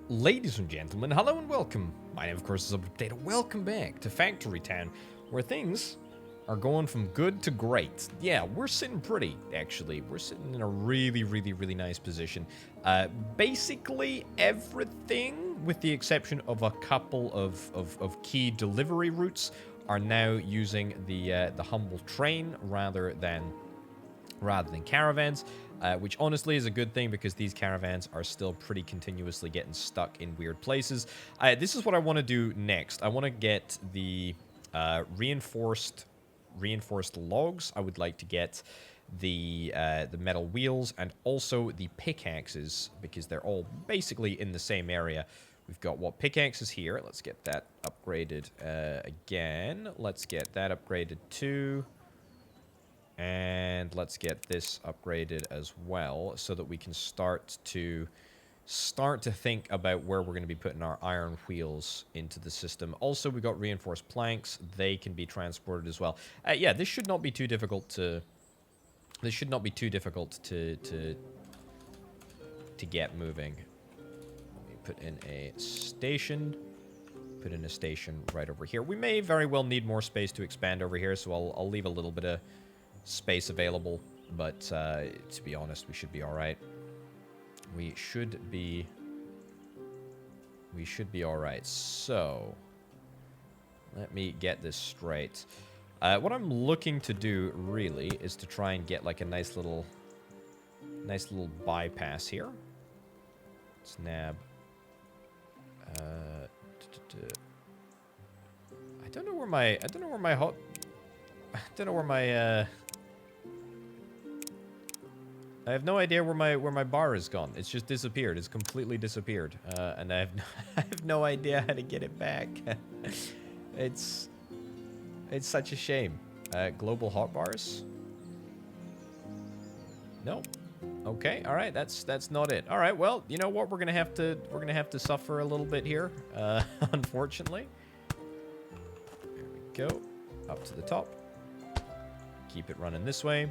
Ladies and gentlemen, hello and welcome. My name, of course, is Update. Welcome back to Factory Town, where things are going from good to great. Yeah, we're sitting pretty, actually. We're sitting in a really nice position. Basically, everything, with the exception of a couple of key delivery routes, are now using the humble train rather than caravans, which honestly is a good thing because these caravans are still pretty continuously getting stuck in weird places. This is what I want to do next. I want to get the reinforced logs. I would like to get the metal wheels and also the pickaxes because they're all basically in the same area. We've got what pickaxes here. Let's get that upgraded again. Let's get that upgraded too. And let's get this upgraded as well so that we can start to think about where we're going to be putting our iron wheels into the system. Also, we got reinforced planks. They can be transported as well. Yeah, this should not be too difficult to get moving. Let me put in a station. Put in a station right over here. We may very well need more space to expand over here, so I'll leave a little bit of space available, but to be honest, we should be all right. We should be all right. So let me get this straight. What I'm looking to do really is to try and get like a nice little bypass here. Let's nab. I don't know where my I have no idea where my bar is gone. It's just disappeared. It's completely disappeared. And I have no idea how to get it back. It's such a shame. Global hotbars? No. Okay. All right. That's not it. All right. Well, you know what? We're gonna have to suffer a little bit here. Unfortunately. There we go. Up to the top. Keep it running this way.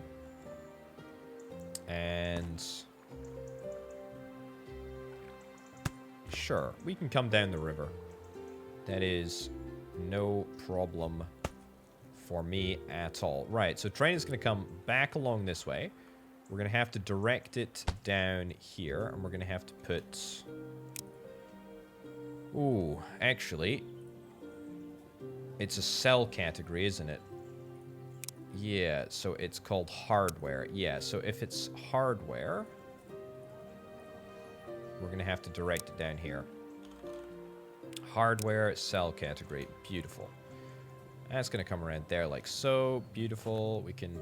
And sure, we can come down the river. That is no problem for me at all. Right, so train is going to come back along this way. We're going to have to direct it down here, and we're going to have to put... Ooh, actually, it's a cell category, isn't it? Yeah, so it's called hardware. Yeah, so if it's hardware, we're going to have to direct it down here. Hardware, cell category. Beautiful. That's going to come around there like so. Beautiful. We can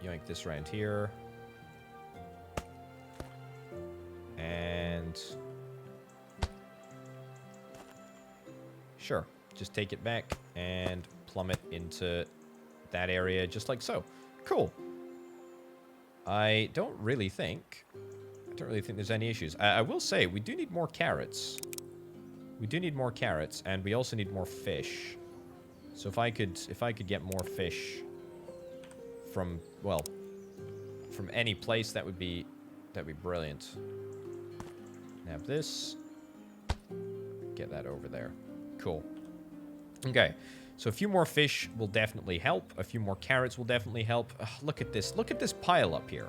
yoink this around here. And... sure. Just take it back and plummet into... that area, just like so. Cool. I don't really think there's any issues. I will say, we do need more carrots. We do need more carrots, and we also need more fish. So if I could get more fish from, well, from any place, that'd be brilliant. Nab this. Get that over there. Cool. Okay. So a few more fish will definitely help. A few more carrots will definitely help. Ugh, look at this. Look at this pile up here.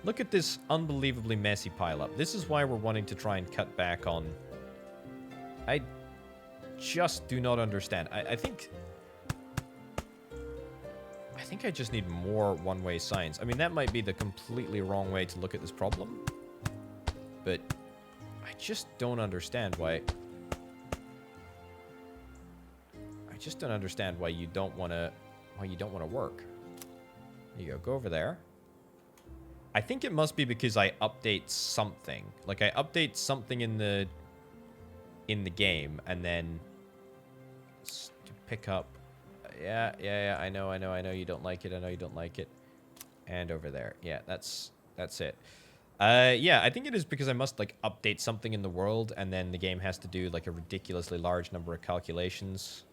Look at this unbelievably messy pile up. This is why we're wanting to try and cut back on... I just do not understand. I think I just need more one-way signs. I mean, that might be the completely wrong way to look at this problem. But I just don't understand why... I just don't understand why you don't want to work. There you go. Go over there. I think it must be because I update something. Like I update something in the game and then to pick up. Yeah, I know you don't like it. I know you don't like it. And over there. Yeah, that's it. Yeah, I think it is because I must like update something in the world and then the game has to do like a ridiculously large number of calculations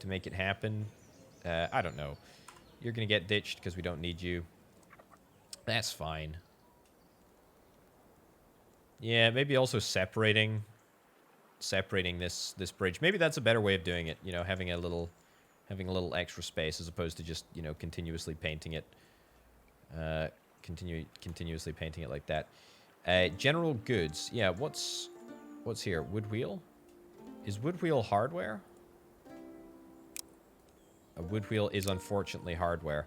to make it happen. I don't know. You're gonna get ditched because we don't need you. That's fine. Yeah, maybe also separating this bridge. Maybe that's a better way of doing it, you know, having a little extra space as opposed to just, you know, continuously painting it continuously painting it like that. General goods. Yeah, what's here? Wood wheel? Is wood wheel hardware? A wood wheel is unfortunately hardware.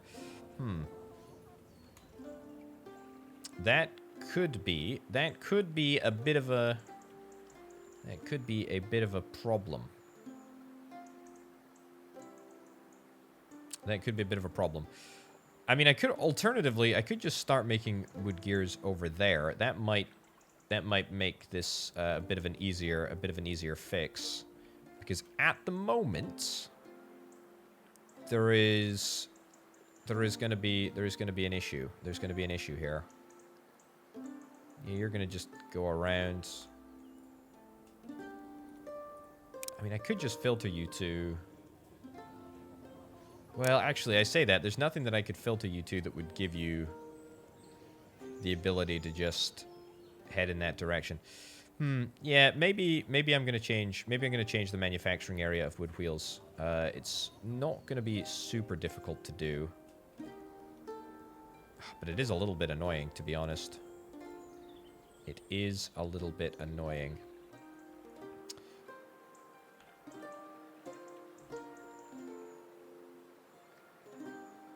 That could be a bit of a problem. That could be a bit of a problem. I mean, alternatively, I could just start making wood gears over there. That might make this a bit of an easier fix, because at the moment there is going to be an issue. There's going to be an issue here. Yeah, you're going to just go around. I mean, I could just filter you to... Well, actually, I say that. There's nothing that I could filter you to that would give you the ability to just head in that direction. Yeah, maybe I'm going to change... Maybe I'm going to change the manufacturing area of wood wheels. It's not going to be super difficult to do. But it is a little bit annoying, to be honest. It is a little bit annoying.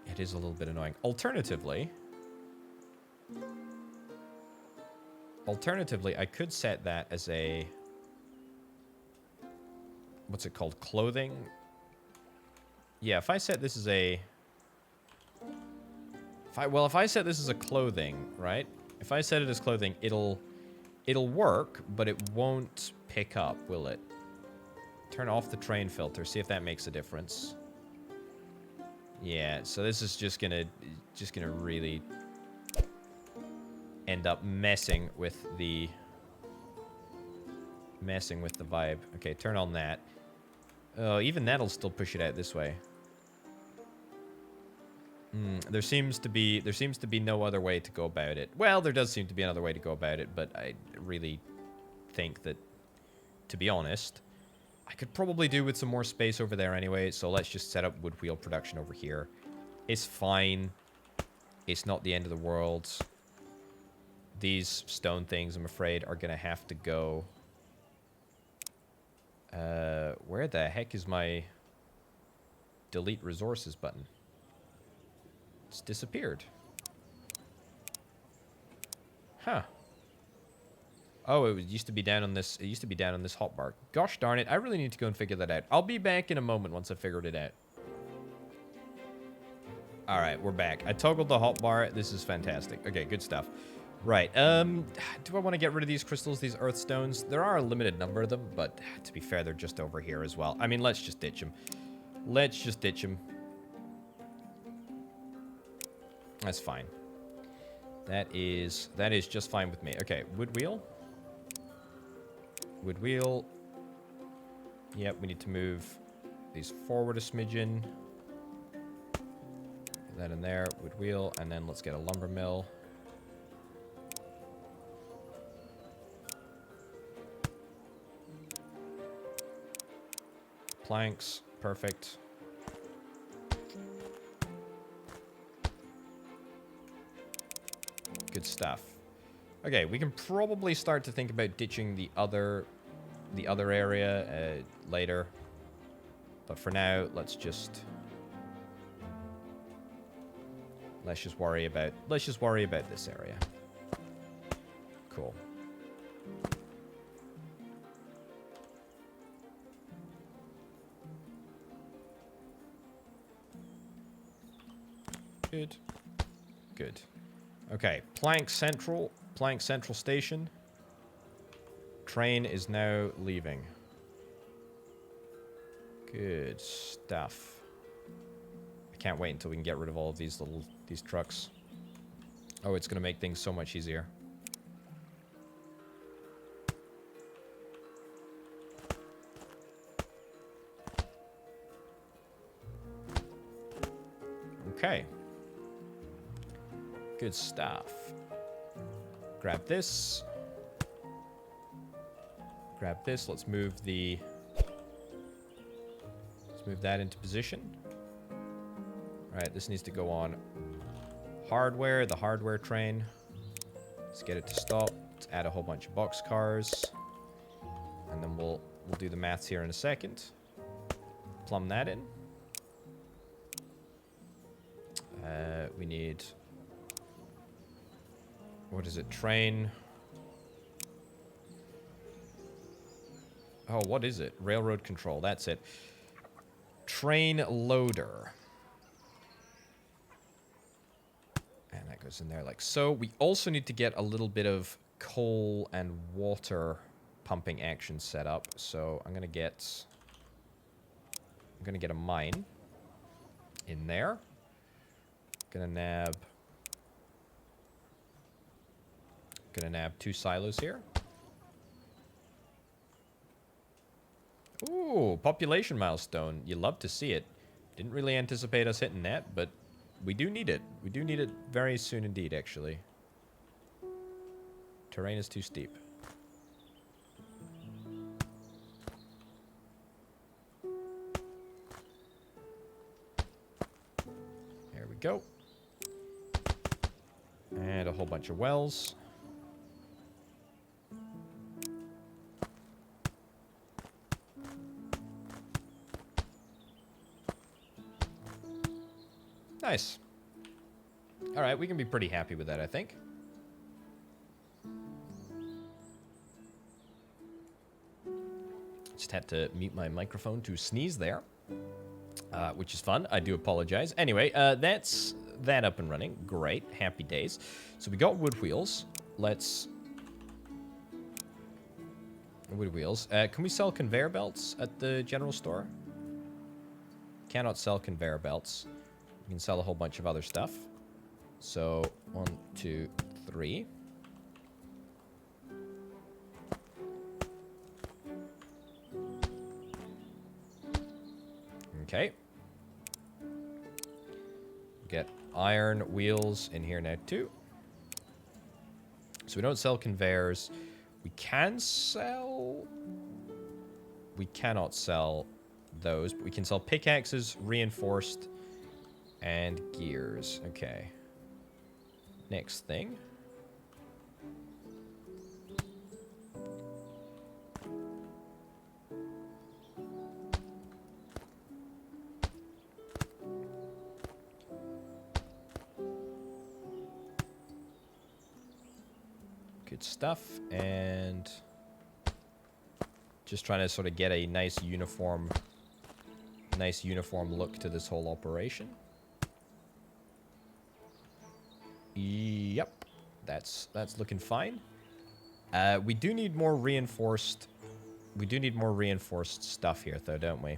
It is a little bit annoying. Alternatively, I could set that as a... What's it called? Clothing? Yeah, if I set this as a... If I set this as a clothing, right? If I set it as clothing, it'll work, but it won't pick up, will it? Turn off the train filter, see if that makes a difference. Yeah, so this is just gonna really end up messing with the vibe. Okay, turn on that. Oh, even that'll still push it out this way. There seems to be no other way to go about it. Well, there does seem to be another way to go about it, but I really think that, to be honest, I could probably do with some more space over there anyway, so let's just set up wood wheel production over here. It's fine. It's not the end of the world. These stone things, I'm afraid, are going to have to go. Where the heck is my delete resources button? It's disappeared. Huh. Oh, it used to be down on this. It used to be down on this hotbar. Gosh darn it! I really need to go and figure that out. I'll be back in a moment once I figured it out. All right, we're back. I toggled the hotbar. This is fantastic. Okay, good stuff. Right. Do I want to get rid of these crystals, these earth stones? There are a limited number of them, but to be fair, they're just over here as well. I mean, let's just ditch them. Let's just ditch them. That's fine. That is just fine with me. Okay, wood wheel. Wood wheel. Yep, we need to move these forward a smidgen. Get that in there. Wood wheel, and then let's get a lumber mill. Planks, perfect. Good stuff. Okay, we can probably start to think about ditching the other area later. But for now, let's just worry about this area. Cool. Good. Good. Okay, Plank Central Station. Train is now leaving. Good stuff. I can't wait until we can get rid of all of these trucks. Oh, it's gonna make things so much easier. Okay. Good stuff. Grab this. grab this. Let's move that into position. Alright, this needs to go on hardware, the hardware train. Let's get it to stop. Let's add a whole bunch of boxcars. And then we'll do the maths here in a second. Plumb that in. We need... What is it? Train... Oh, what is it? Railroad control. That's it. Train loader. And that goes in there like so. We also need to get a little bit of coal and water pumping action set up. So I'm gonna get a mine in there. Gonna nab 2 silos here. Ooh, population milestone. You love to see it. Didn't really anticipate us hitting that, but we do need it. We do need it very soon indeed, actually. Terrain is too steep. There we go. And a whole bunch of wells. Nice. Alright, we can be pretty happy with that, I think. Just had to mute my microphone to sneeze there. Which is fun. I do apologize. Anyway, that's that up and running. Great. Happy days. So we got wood wheels. Let's... Wood wheels. Can we sell conveyor belts at the general store? Cannot sell conveyor belts. We can sell a whole bunch of other stuff. So, 1, 2, 3. Okay. Get iron wheels in here now too. So we don't sell conveyors. We can sell... We cannot sell those, but we can sell pickaxes, reinforced, and gears. Okay. Next thing. Good stuff. And just trying to sort of get a nice uniform look to this whole operation. Yep, that's looking fine. We do need more reinforced. We do need more reinforced stuff here, though, don't we?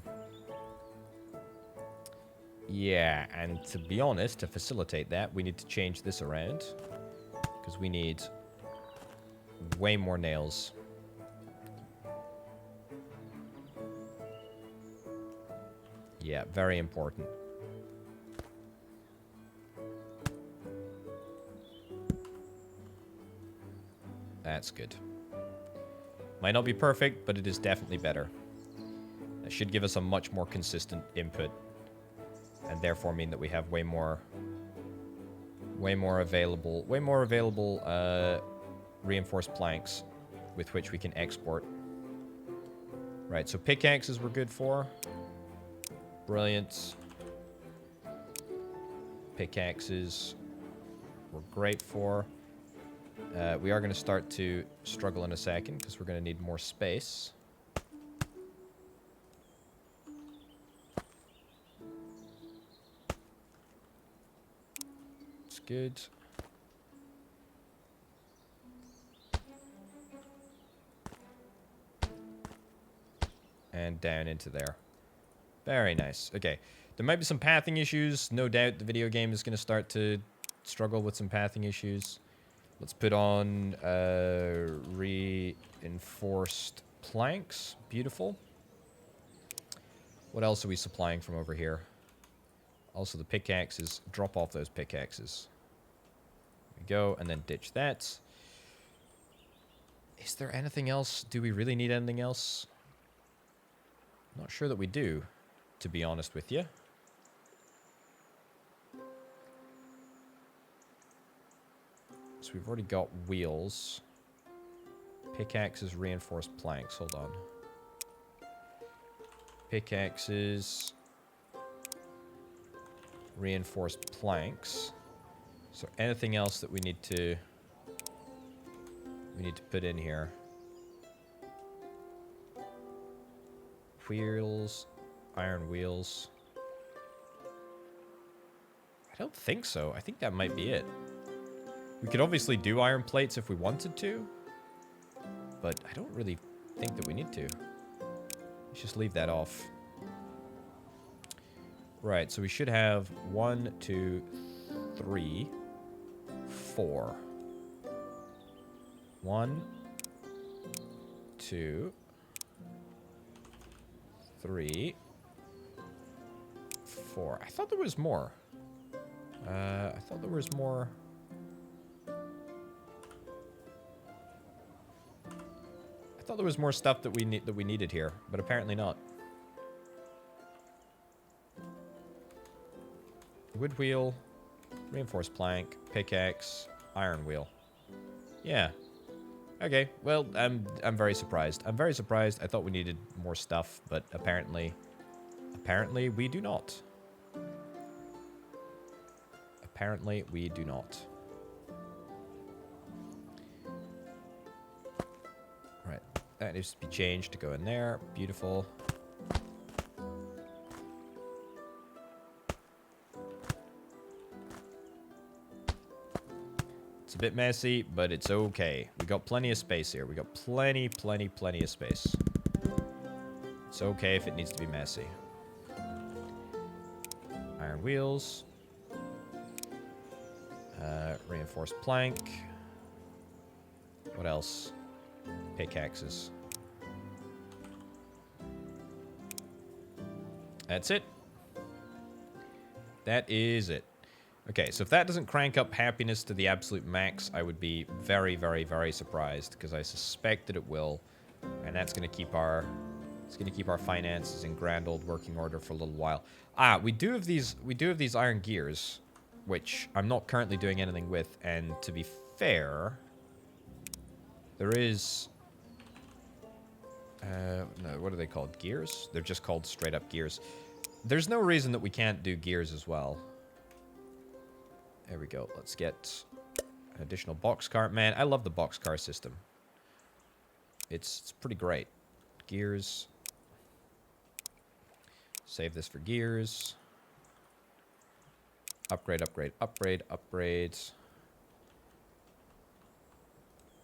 Yeah, and to be honest, to facilitate that, we need to change this around because we need way more nails. Yeah, very important. That's good. Might not be perfect, but it is definitely better. That should give us a much more consistent input, and therefore mean that we have way more available reinforced planks with which we can export. Right, so pickaxes we're good for. Brilliant. Pickaxes we're great for. We are going to start to struggle in a second because we're going to need more space. It's good. And down into there. Very nice. Okay. There might be some pathing issues. No doubt the video game is going to start to struggle with some pathing issues. Let's put on reinforced planks. Beautiful. What else are we supplying from over here? Also the pickaxes. Drop off those pickaxes. There we go. And then ditch that. Is there anything else? Do we really need anything else? Not sure that we do, to be honest with you. So we've already got wheels. Pickaxes, reinforced planks. Hold on. Pickaxes, reinforced planks. So anything else that we need to put in here? Wheels, iron wheels. I don't think so. I think that might be it. We could obviously do iron plates if we wanted to, but I don't really think that we need to. Let's just leave that off. Right, so we should have 1, 2, 3, 4. 1, 2, 3, 4. I thought there was more. I thought there was more. I thought there was more stuff that we needed here, but apparently not. Wood wheel, reinforced plank, pickaxe, iron wheel. Yeah. Okay. Well, I'm very surprised. I'm very surprised. I thought we needed more stuff, but apparently we do not. Apparently we do not. Right. That needs to be changed to go in there. Beautiful. It's a bit messy, but it's okay. We got plenty of space here. We got plenty of space. It's okay if it needs to be messy. Iron wheels. Reinforced plank. What else? Pickaxes. That's it. That is it. Okay, so if that doesn't crank up happiness to the absolute max, I would be very, very, very surprised, because I suspect that it will, and that's going to keep our finances in grand old working order for a little while. Ah, we do have these iron gears, which I'm not currently doing anything with, and to be fair, there is no, what are they called? Gears? They're just called straight up gears. There's no reason that we can't do gears as well. There we go. Let's get an additional boxcar. Man, I love the boxcar system. It's pretty great. Gears. Save this for gears. Upgrade, upgrade, upgrade, upgrade.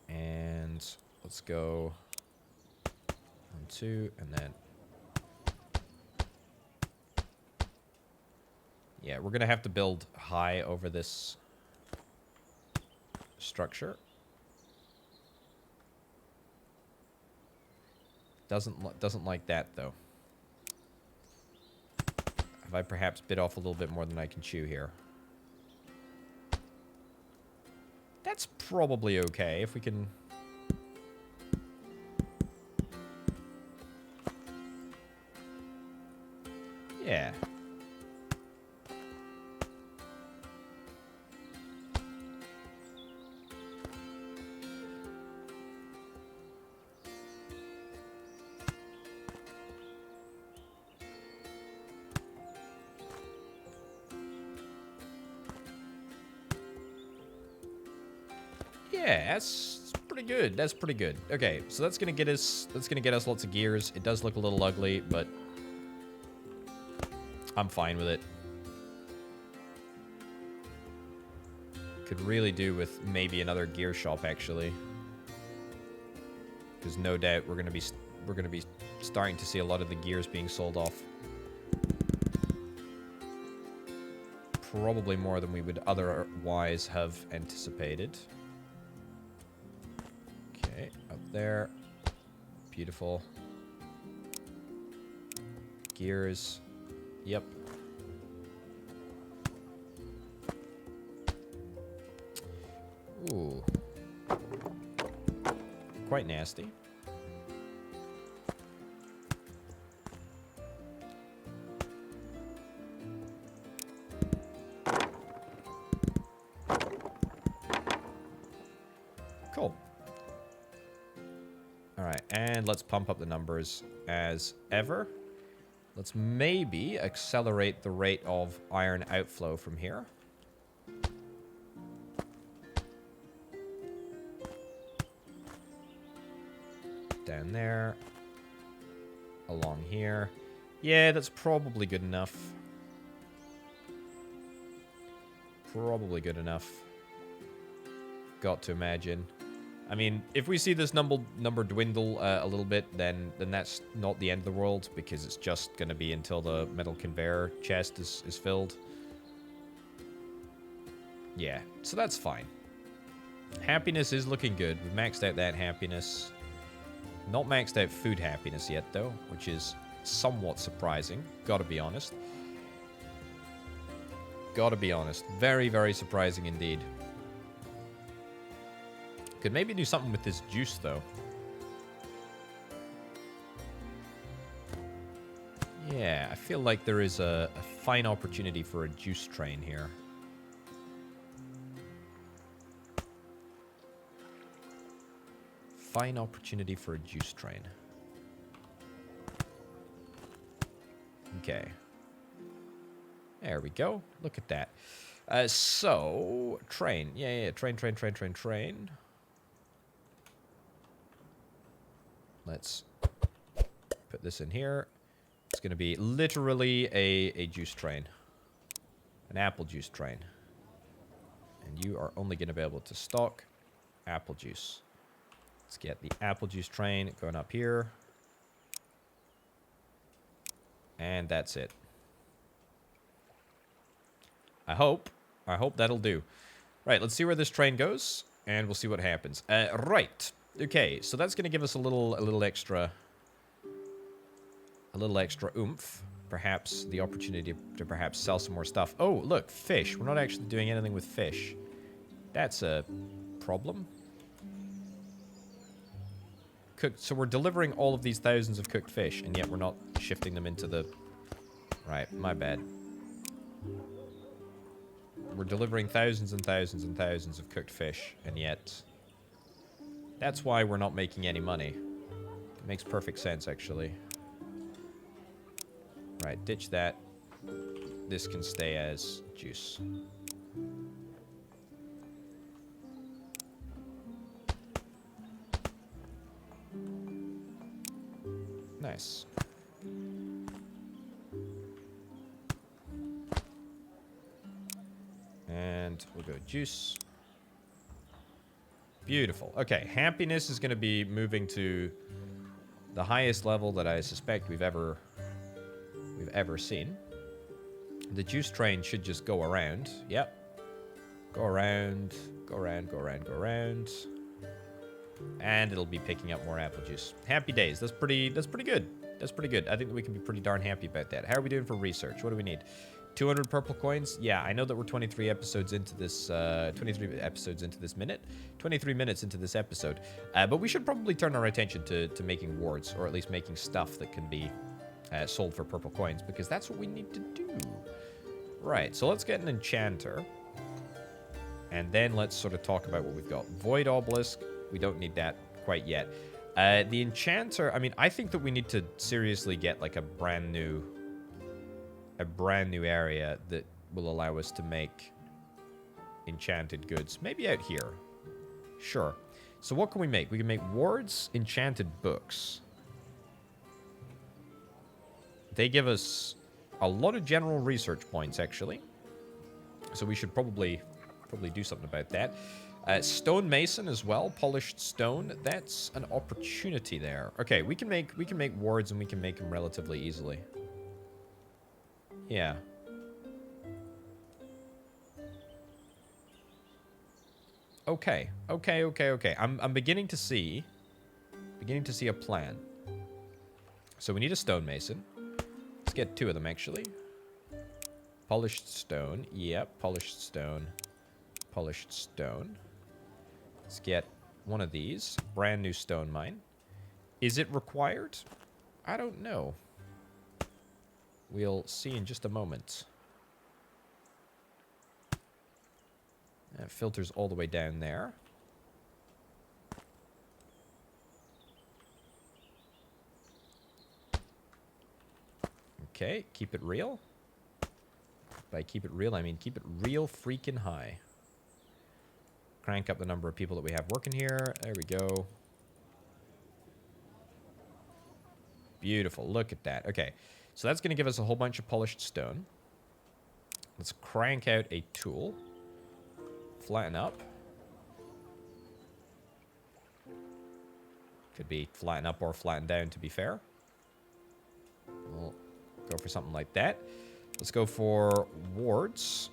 And let's go 1, 2, and then... Yeah, we're going to have to build high over this structure. Doesn't like that, though. Have I perhaps bit off a little bit more than I can chew here? That's probably okay if we can... Yeah. Yeah, that's pretty good. That's pretty good. Okay, so that's gonna get us lots of gears. It does look a little ugly, but I'm fine with it. Could really do with maybe another gear shop, actually, because no doubt we're gonna be starting to see a lot of the gears being sold off. Probably more than we would otherwise have anticipated. Okay, up there. Beautiful. Gears. Yep. Ooh. quite nasty. Cool. Alright, and let's pump up the numbers as ever. Let's maybe accelerate the rate of iron outflow from here. Down there. Along here. Yeah, that's probably good enough. Probably good enough. Got to imagine. I mean, if we see this number dwindle a little bit, then that's not the end of the world, because it's just going to be until the metal conveyor chest is filled. Yeah, so that's fine. Happiness is looking good. We've maxed out that happiness. Not maxed out food happiness yet, though, which is somewhat surprising. Gotta be honest. Gotta be honest. Very, very surprising indeed. Could maybe do something with this juice, though. Yeah, I feel like there is a fine opportunity for a juice train here. Fine opportunity for a juice train. Okay. There we go. Look at that. So, train. Yeah, train. Let's put this in here. It's going to be literally a juice train. An apple juice train. And you are only going to be able to stock apple juice. Let's get the apple juice train going up here. And that's it. I hope that'll do. Right, let's see where this train goes, and we'll see what happens. Right. Okay, so that's going to give us a little extra oomph. Perhaps the opportunity to perhaps sell some more stuff. Oh, look, fish. We're not actually doing anything with fish. That's a problem. Cooked. So we're delivering all of these thousands of cooked fish, and yet we're not shifting them into the... Right, my bad. We're delivering thousands and thousands and thousands of cooked fish, and yet... That's why we're not making any money. It makes perfect sense, actually. Right, ditch that. This can stay as juice. Nice. And we'll go juice. Beautiful. Okay, happiness is going to be moving to the highest level that I suspect we've ever seen. The juice train should just go around. Yep. Go around, go around, go around, go around. And it'll be picking up more apple juice. Happy days. That's pretty good. That's pretty good. I think that we can be pretty darn happy about that. How are we doing for research? What do we need? 200 purple coins? Yeah, I know that we're 23 episodes into this, 23 episodes into this minute. 23 minutes into this episode. But we should probably turn our attention to making wards, or at least making stuff that can be sold for purple coins, because that's what we need to do. Right, so let's get an enchanter. And then let's sort of talk about what we've got. Void obelisk. We don't need that quite yet. The enchanter, I mean, I think that we need to seriously get like a brand new area that will allow us to make enchanted goods. Maybe out here. Sure. So what can we make? We can make wards, enchanted books. They give us a lot of general research points, actually. So we should probably do something about that. Stonemason as well, polished stone. That's an opportunity there. Okay, we can make wards, and we can make them relatively easily. Yeah. Okay. I'm beginning to see a plan. So we need a stonemason. Let's get 2 of them, actually. Polished stone. Yep, polished stone. Polished stone. Let's get one of these. Brand new stone mine. Is it required? I don't know. We'll see in just a moment. That filters all the way down there. Okay, keep it real. By keep it real, I mean keep it real freaking high. Crank up the number of people that we have working here. There we go. Beautiful. Look at that. Okay, so that's going to give us a whole bunch of polished stone. Let's crank out a tool. Flatten up. Could be flatten up or flatten down, to be fair. We'll go for something like that. Let's go for wards.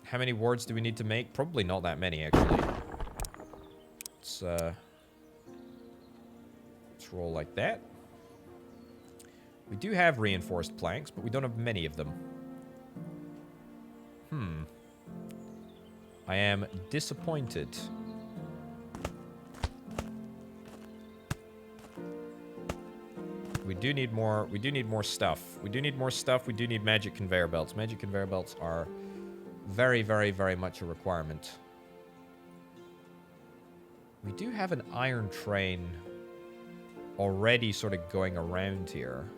How many wards do we need to make? Probably not that many, actually. Let's roll like that. We do have reinforced planks, but we don't have many of them. I am disappointed. We do need more stuff. We do need more stuff. We do need magic conveyor belts. Magic conveyor belts are very, very, very much a requirement. We do have an iron train already sort of going around here.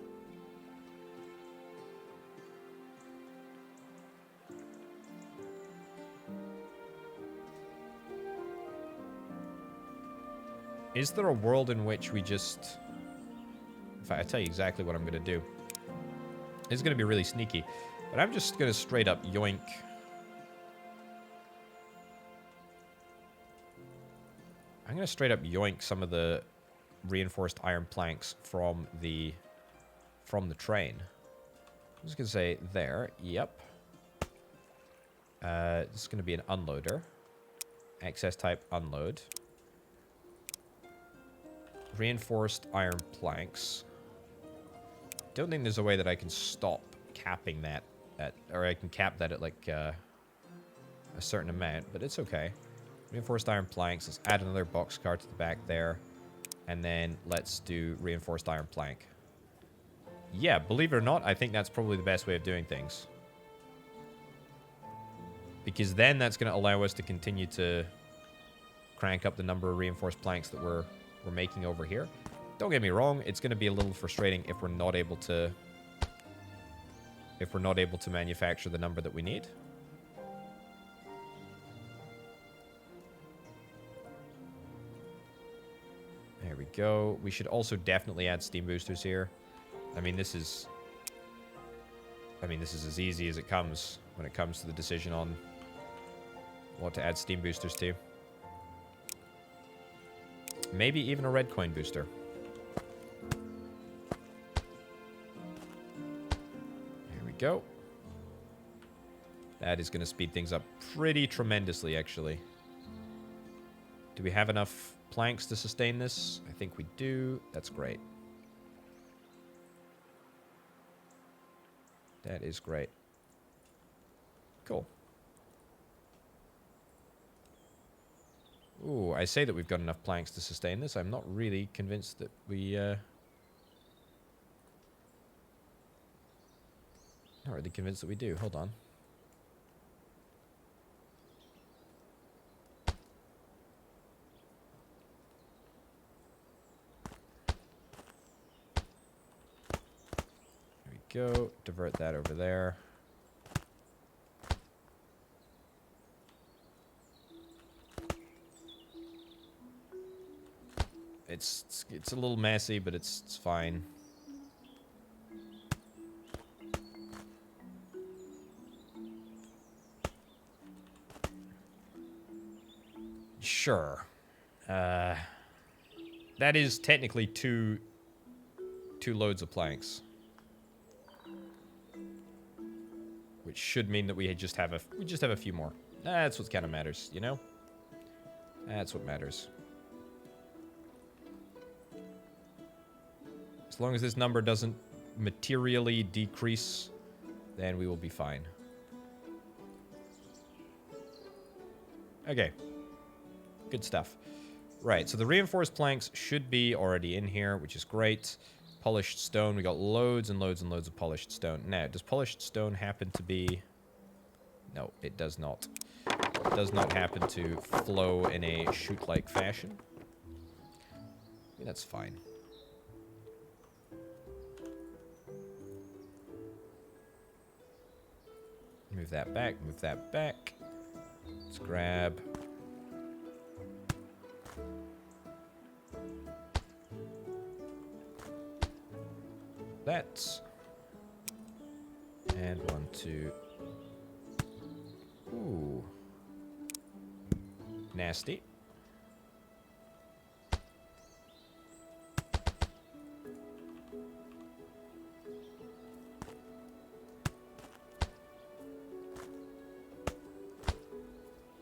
Is there a world in which we just... In fact, I'll tell you exactly what I'm going to do. It's going to be really sneaky. But I'm just going to straight up yoink. I'm going to straight up yoink some of the reinforced iron planks from the train. I'm just going to say there. Yep. This is going to be an unloader. Access type unload. Reinforced iron planks. Don't think there's a way that I can stop capping that at, or I can cap that at like a certain amount, but it's okay. Reinforced iron planks. Let's add another boxcar to the back there, and then let's do reinforced iron plank. Yeah, believe it or not, I think that's probably the best way of doing things, because then that's going to allow us to continue to crank up the number of reinforced planks that we're making over here. Don't get me wrong, it's going to be a little frustrating if we're not able to manufacture the number that we need. There we go. We should also definitely add steam boosters here. I mean, this is as easy as it comes when it comes to the decision on what to add steam boosters to. Maybe even a red coin booster. Here we go. That is going to speed things up pretty tremendously, actually. Do we have enough planks to sustain this? I think we do. That's great. That is great. Cool. Ooh, I say that we've got enough planks to sustain this. I'm not really convinced that we... Not really convinced that we do. Hold on. There we go. Divert that over there. It's a little messy, but it's fine. Sure. That is technically two loads of planks, which should mean that we just have a few more. That's what kind of matters, you know? That's what matters. As long as this number doesn't materially decrease, then we will be fine. Okay. Good stuff. Right, so the reinforced planks should be already in here, which is great. Polished stone. We got loads and loads and loads of polished stone. Now, does polished stone happen to be... No, it does not. It does not happen to flow in a chute-like fashion. That's fine. Move that back, move that back. Let's grab... that. And 1, 2. Ooh. Nasty.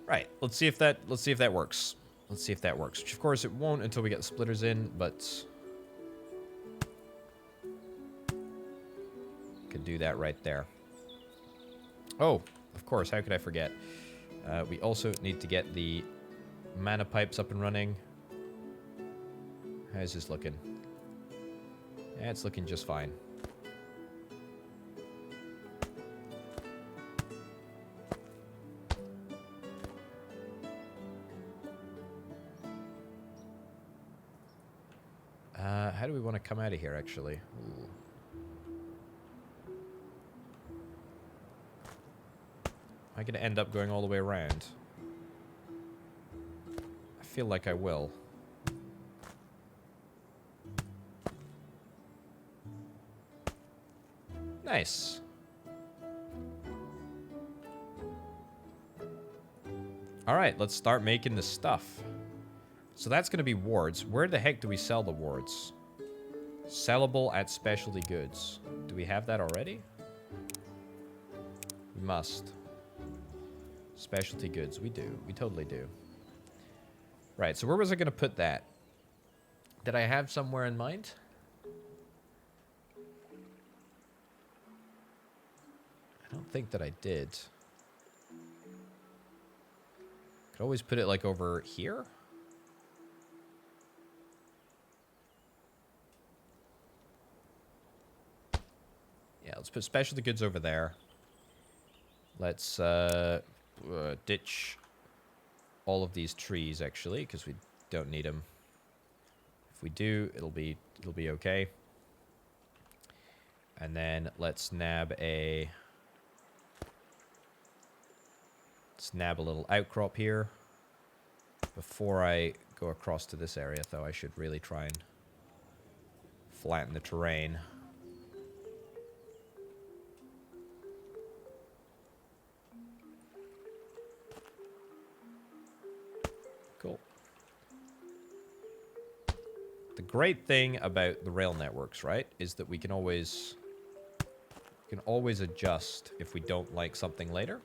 Right, let's see if that works. Let's see if that works. Which of course it won't until we get the splitters in, but could do that right there. Oh, of course, how could I forget? We also need to get the mana pipes up and running. How's this looking? Yeah, it's looking just fine. How do we want to come out of here, actually? Ooh. Am I going to end up going all the way around? I feel like I will. Nice. Alright, let's start making the stuff. So that's going to be wards. Where the heck do we sell the wards? Sellable at specialty goods. Do we have that already? We must. Specialty goods. We do. We totally do. Right, so where was I going to put that? Did I have somewhere in mind? I don't think that I did. Could always put it like over here. Yeah, let's put specialty goods over there. Let's ditch all of these trees, actually, because we don't need them. If we do, it'll be okay. And then let's nab a little outcrop here. Before I go across to this area, though, I should really try and flatten the terrain. Cool. The great thing about the rail networks, right, is that we can always adjust if we don't like something later.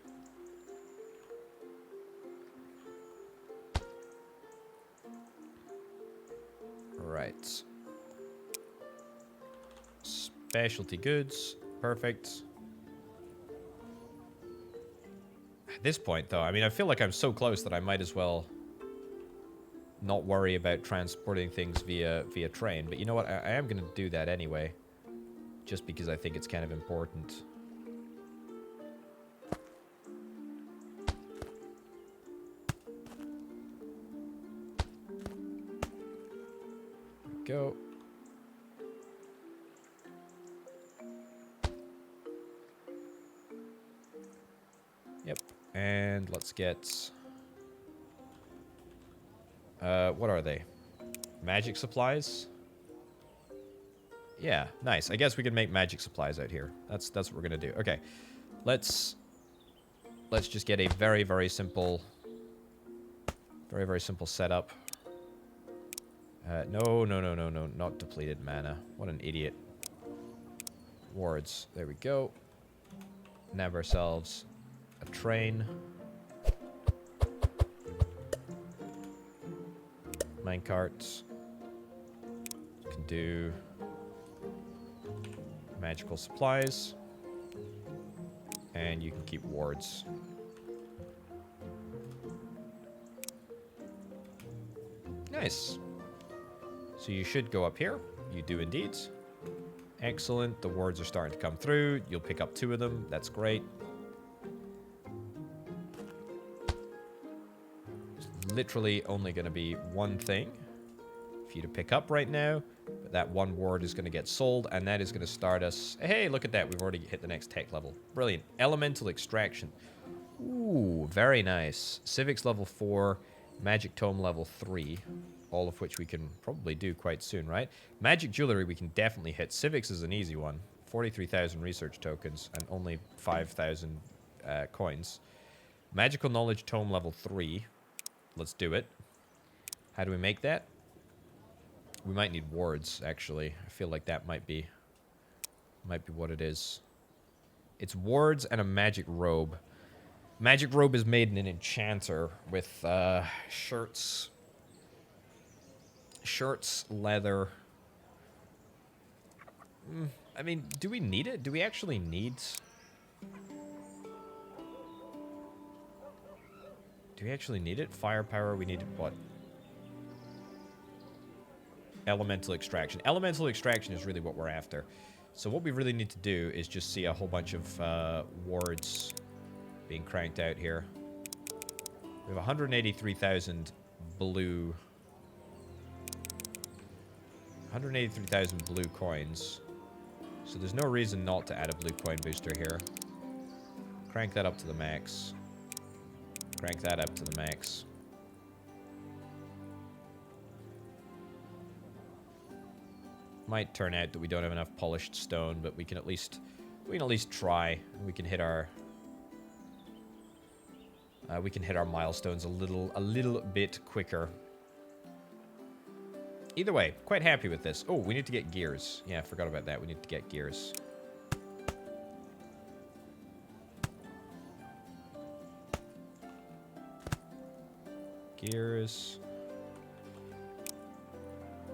Right. Specialty goods. Perfect. At this point, though, I mean, I feel like I'm so close that I might as well not worry about transporting things via train. But you know what? I am going to do that anyway. Just because I think it's kind of important. Go. Yep. And let's get... what are they? Magic supplies? Yeah, nice. I guess we can make magic supplies out here. That's what we're gonna do. Okay. Let's just get a very, very simple setup. No, not depleted mana. What an idiot. Wards. There we go. Nab ourselves a train. Minecarts. Can do magical supplies. And you can keep wards. Nice. So you should go up here. You do indeed. Excellent. The wards are starting to come through. You'll pick up 2 of them. That's great. It's literally only going to be one thing for you to pick up right now. But that one ward is going to get sold, and that is going to start us... Hey, look at that. We've already hit the next tech level. Brilliant. Elemental extraction. Ooh, very nice. Civics level 4, Magic Tome level 3, all of which we can probably do quite soon, right? Magic Jewelry we can definitely hit. Civics is an easy one. 43,000 research tokens and only 5,000 coins. Magical Knowledge Tome level 3. Let's do it. How do we make that? We might need wards, actually. I feel like that might be what it is. It's wards and a magic robe. Magic robe is made in an enchanter with shirts, leather. I mean, do we need it? Do we actually need... Do we actually need it? Firepower, we need what? Elemental extraction. Elemental extraction is really what we're after. So what we really need to do is just see a whole bunch of wards being cranked out here. We have 183,000 blue... 183,000 blue coins. So there's no reason not to add a blue coin booster here. Crank that up to the max. Crank that up to the max. Might turn out that we don't have enough polished stone, but we can at least try. We can hit our milestones a little bit quicker. Either way, quite happy with this. Oh, we need to get gears. Yeah, I forgot about that. We need to get gears. Gears.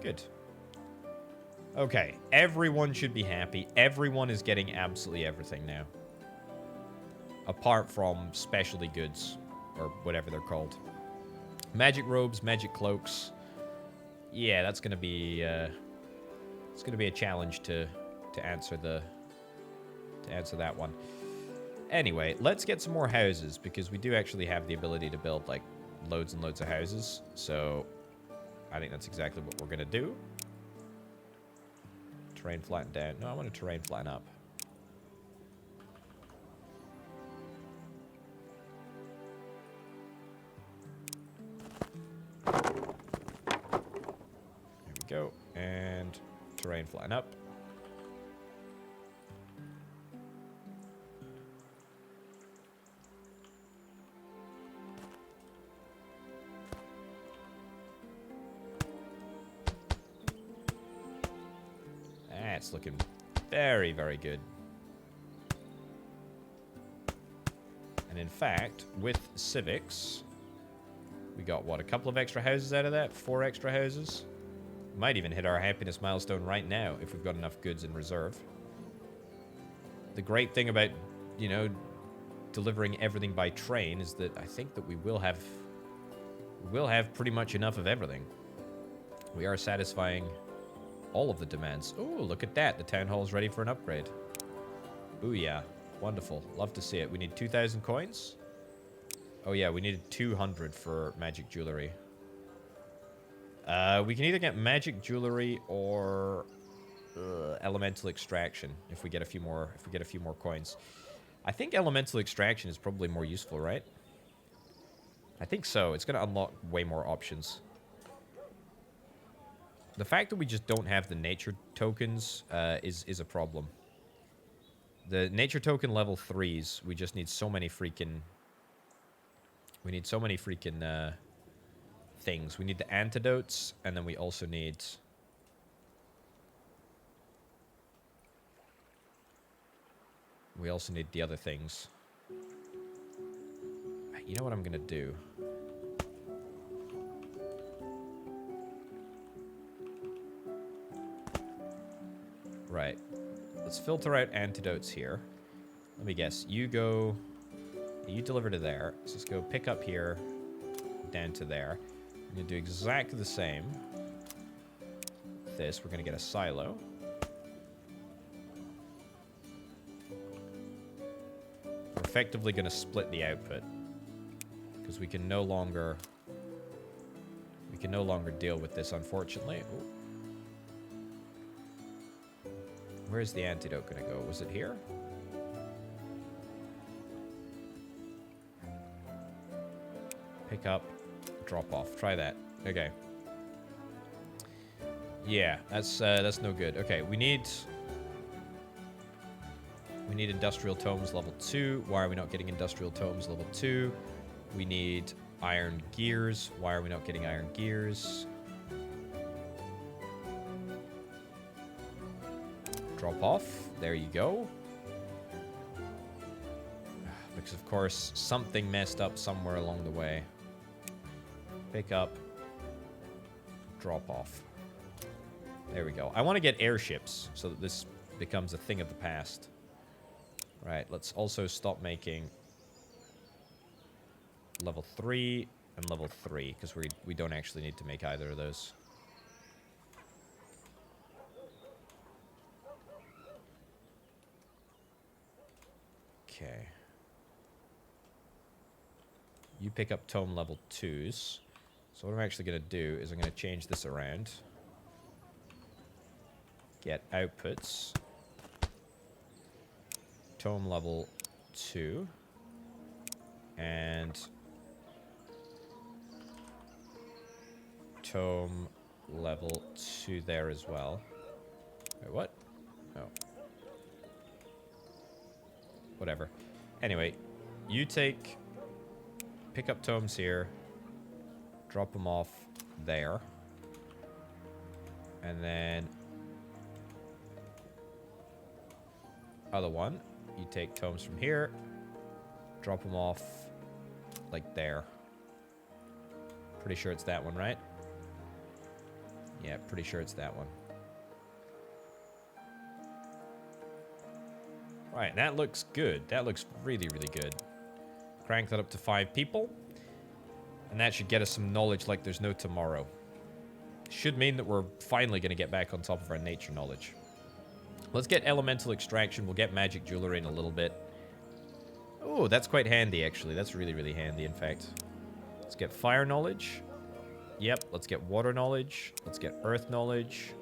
Good. Okay, everyone should be happy. Everyone is getting absolutely everything now. Apart from specialty goods, or whatever they're called. Magic robes, magic cloaks. Yeah, that's gonna be it's gonna be a challenge to answer that one. Anyway, let's get some more houses, because we do actually have the ability to build like loads and loads of houses. So I think that's exactly what we're gonna do. Terrain flatten down. No, I want to terrain flatten up. There we go. And terrain flatten up. That's looking very, very good. And in fact, with civics, we got, what, a couple of extra houses out of that? 4 extra houses? Might even hit our happiness milestone right now if we've got enough goods in reserve. The great thing about, you know, delivering everything by train is that I think that we will have pretty much enough of everything. We are satisfying all of the demands. Oh, look at that. The town hall is ready for an upgrade. Booyah. Wonderful. Love to see it. We need 2,000 coins. Oh, yeah. We needed 200 for magic jewelry. We can either get magic jewelry or elemental extraction if we get a few more coins. I think elemental extraction is probably more useful, right? I think so. It's going to unlock way more options. The fact that we just don't have the nature tokens is a problem. The nature token level 3s, we just need so many freaking... We need so many freaking things. We need the antidotes, and then we also need... We also need the other things. You know what I'm gonna do? Right. Let's filter out antidotes here. Let me guess. You go... You deliver to there. So let's go pick up here, down to there. I'm going to do exactly the same. With this, we're going to get a silo. We're effectively going to split the output. Because we can no longer deal with this, unfortunately. Ooh. Where's the antidote going to go? Was it here? Pick up, drop off. Try that. Okay. Yeah, that's no good. Okay, we need industrial tomes level 2. Why are we not getting industrial tomes level 2? We need iron gears. Why are we not getting iron gears? Drop off. There you go. Because, of course, something messed up somewhere along the way. Pick up. Drop off. There we go. I want to get airships so that this becomes a thing of the past. Right, let's also stop making level 3 and level 3, because we don't actually need to make either of those. Okay. You pick up tome level 2s. So what I'm actually going to do is I'm going to change this around. Get outputs. Tome level 2. And tome level 2 there as well. Wait, what? Oh. Whatever. Anyway, you pick up tomes here, drop them off there, and then other one, you take tomes from here, drop them off like there. Pretty sure it's that one, right? Yeah, pretty sure it's that one. Right, that looks good. That looks really, really good. Crank that up to 5 people. And that should get us some knowledge like there's no tomorrow. Should mean that we're finally going to get back on top of our nature knowledge. Let's get elemental extraction. We'll get magic jewelry in a little bit. Oh, that's quite handy, actually. That's really, really handy, in fact. Let's get fire knowledge. Yep, let's get water knowledge. Let's get earth knowledge.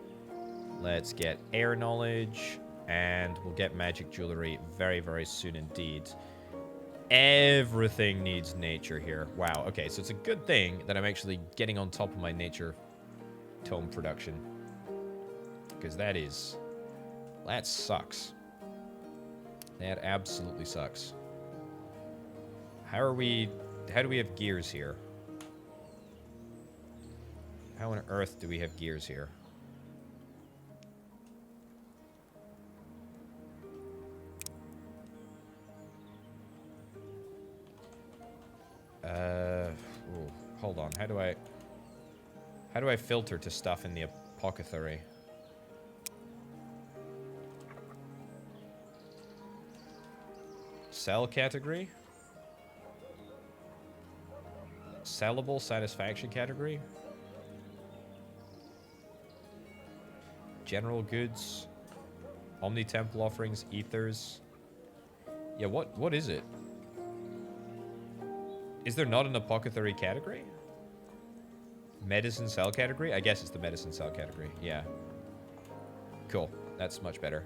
Let's get air knowledge. And we'll get magic jewelry very, very soon indeed. Everything needs nature here. Wow, okay, so it's a good thing that I'm actually getting on top of my nature tome production. Because that sucks. That absolutely sucks. How do we have gears here? How on earth do we have gears here? Ooh, hold on. How do I filter to stuff in the apothecary? Sell category? Sellable satisfaction category? General goods? Omni-temple offerings? Ethers? Yeah, what is it? Is there not an apothecary category? Medicine cell category? I guess it's the medicine cell category. Yeah. Cool. That's much better.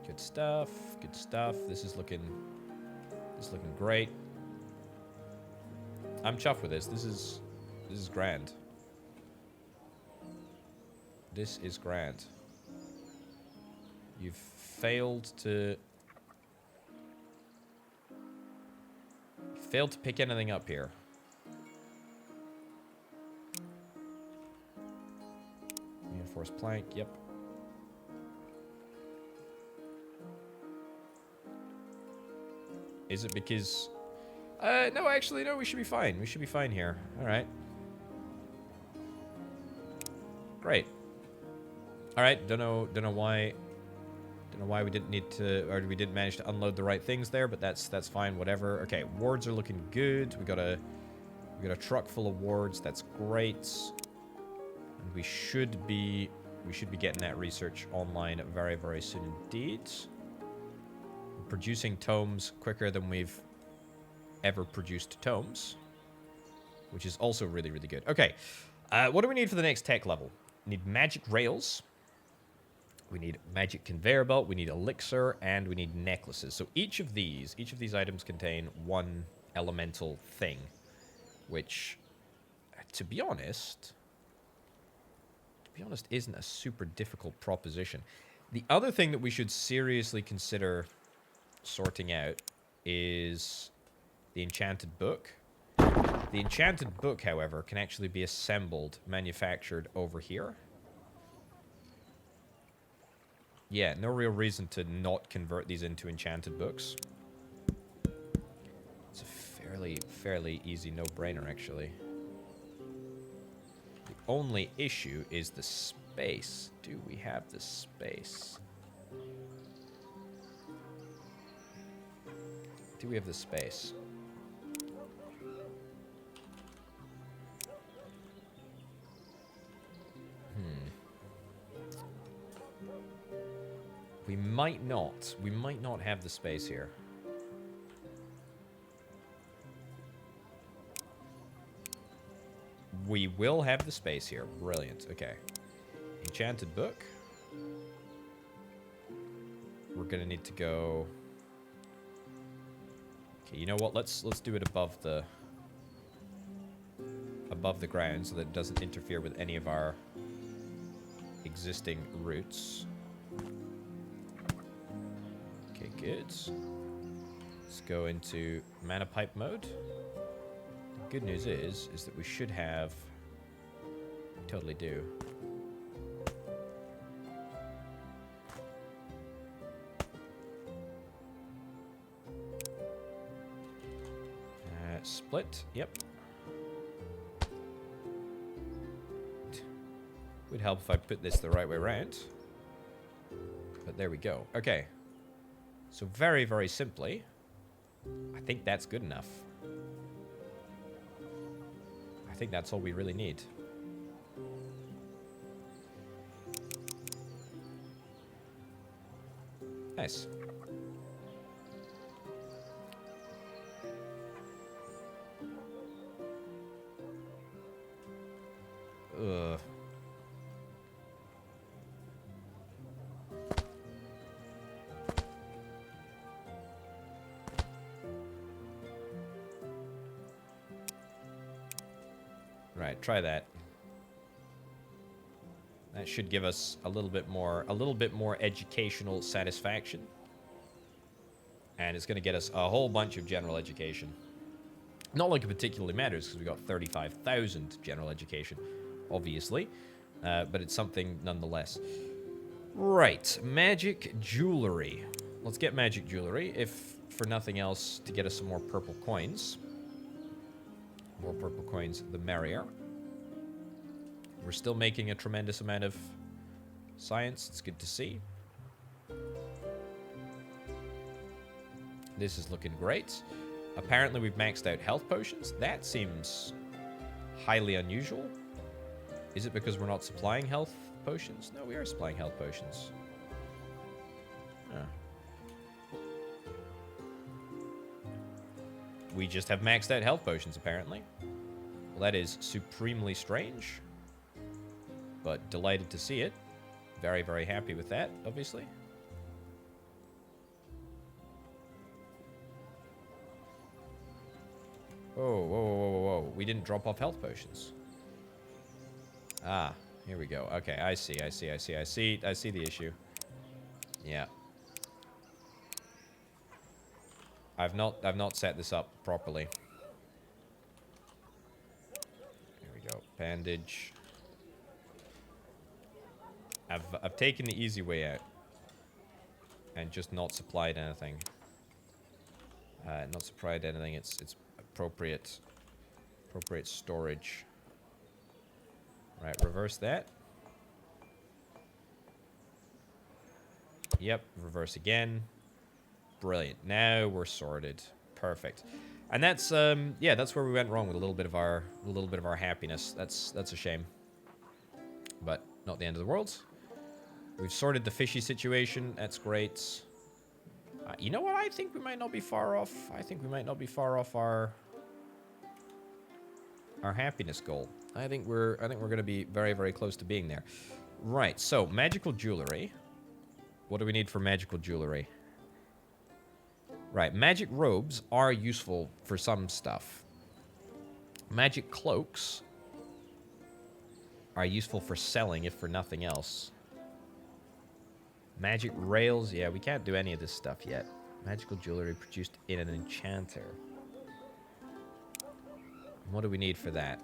Good stuff. Good stuff. This is looking great. I'm chuffed with this. This is grand. This is grand. You've failed to pick anything up here. Reinforced plank, yep. Is it because no, actually, no, we should be fine. We should be fine here. Alright. Great. Alright, don't know Don't know why we didn't need to, or we didn't manage to unload the right things there, but that's fine, whatever. Okay, wards are looking good. We got a truck full of wards. That's great. And we should be getting that research online very, very soon indeed. We're producing tomes quicker than we've ever produced tomes, which is also really, really good. Okay, what do we need for the next tech level? We need magic rails. We need magic conveyor belt, we need elixir, and we need necklaces. So each of these items contain one elemental thing, which, to be honest, isn't a super difficult proposition. The other thing that we should seriously consider sorting out is the Enchanted Book. The Enchanted Book, however, can actually be assembled, manufactured over here. Yeah, no real reason to not convert these into Enchanted Books. It's a fairly easy no-brainer, actually. The only issue is the space. Do we have the space? Do we have the space? We might not. We might not have the space here. We will have the space here. Brilliant. Okay. Enchanted Book. We're gonna need to go... Okay, you know what? Let's do it above the ground so that it doesn't interfere with any of our existing routes. Okay, good. Let's go into mana pipe mode. The good news is that we should have... We totally do. Split, yep. Would help if I put this the right way around. But there we go. Okay. So very, very simply, I think that's good enough. I think that's all we really need. Nice. Ugh. Right, try that. That should give us a little bit more educational satisfaction. And it's going to get us a whole bunch of general education. Not like it particularly matters, because we got 35,000 general education, obviously. But it's something nonetheless. Right, magic jewelry. Let's get magic jewelry, if for nothing else, to get us some more purple coins. More purple coins, the merrier. We're still making a tremendous amount of science. It's good to see. This is looking great. Apparently we've maxed out health potions. That seems highly unusual. Is it because we're not supplying health potions? No, we are supplying health potions. Huh. We just have maxed out health potions, apparently. Well, that is supremely strange. But delighted to see it. Very, very happy with that, obviously. Whoa, whoa, whoa, whoa, whoa. We didn't drop off health potions. Ah, here we go. Okay, I see the issue. Yeah. I've not set this up properly. Here we go. Bandage. I've taken the easy way out. And just not supplied anything. Not supplied anything. It's appropriate storage. Right, reverse that. Yep, reverse again. Brilliant. Now we're sorted. Perfect. And that's yeah, that's where we went wrong with a little bit of our happiness. That's a shame. But not the end of the world. We've sorted the fishy situation. That's great. You know what? I think we might not be far off. I think we might not be far off our happiness goal. I think we're going to be very, very close to being there. Right. So, magical jewelry. What do we need for magical jewelry? Right. Magic robes are useful for some stuff. Magic cloaks are useful for selling, if for nothing else. Magic rails. Yeah, we can't do any of this stuff yet. Magical jewelry produced in an enchanter. What do we need for that?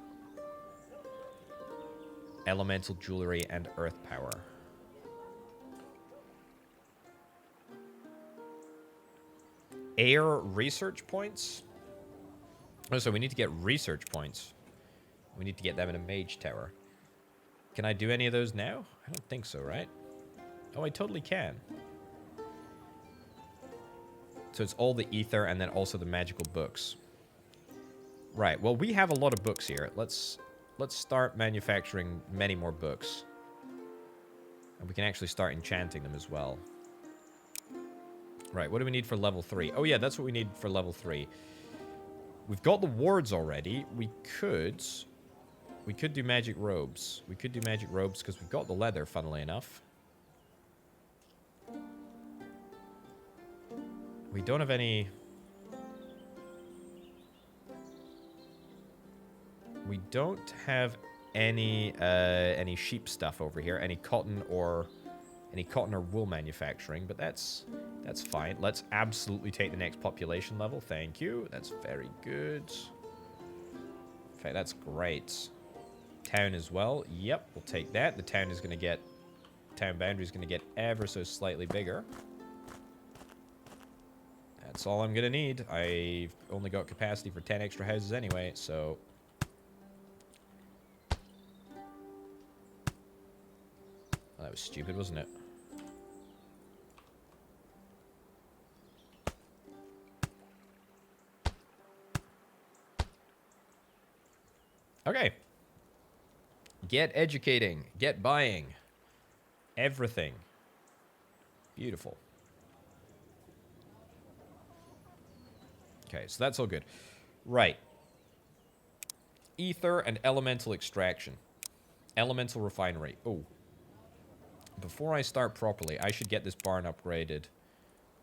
Elemental jewelry and earth power. Air research points? Oh, so we need to get research points. We need to get them in a mage tower. Can I do any of those now? I don't think so, right? Oh, I totally can. So it's all the ether and then also the magical books. Right, well, we have a lot of books here. Let's start manufacturing many more books. And we can actually start enchanting them as well. Right, what do we need for level 3? Oh, yeah, that's what we need for level 3. We've got the wards already. We could do magic robes. We could do magic robes because we've got the leather, funnily enough. We don't have any... We don't have any sheep stuff over here. Any cotton or wool manufacturing, but that's fine. Let's absolutely take the next population level. Thank you. That's very good. In fact, that's great. Town as well. Yep, we'll take that. The town is going to get... Town boundary is going to get ever so slightly bigger. That's all I'm going to need. I've only got capacity for 10 extra houses anyway, so... Oh, that was stupid, wasn't it? Okay. Get educating. Get buying. Everything. Beautiful. Okay, so that's all good. Right. Ether and elemental extraction. Elemental refinery. Oh. Before I start properly, I should get this barn upgraded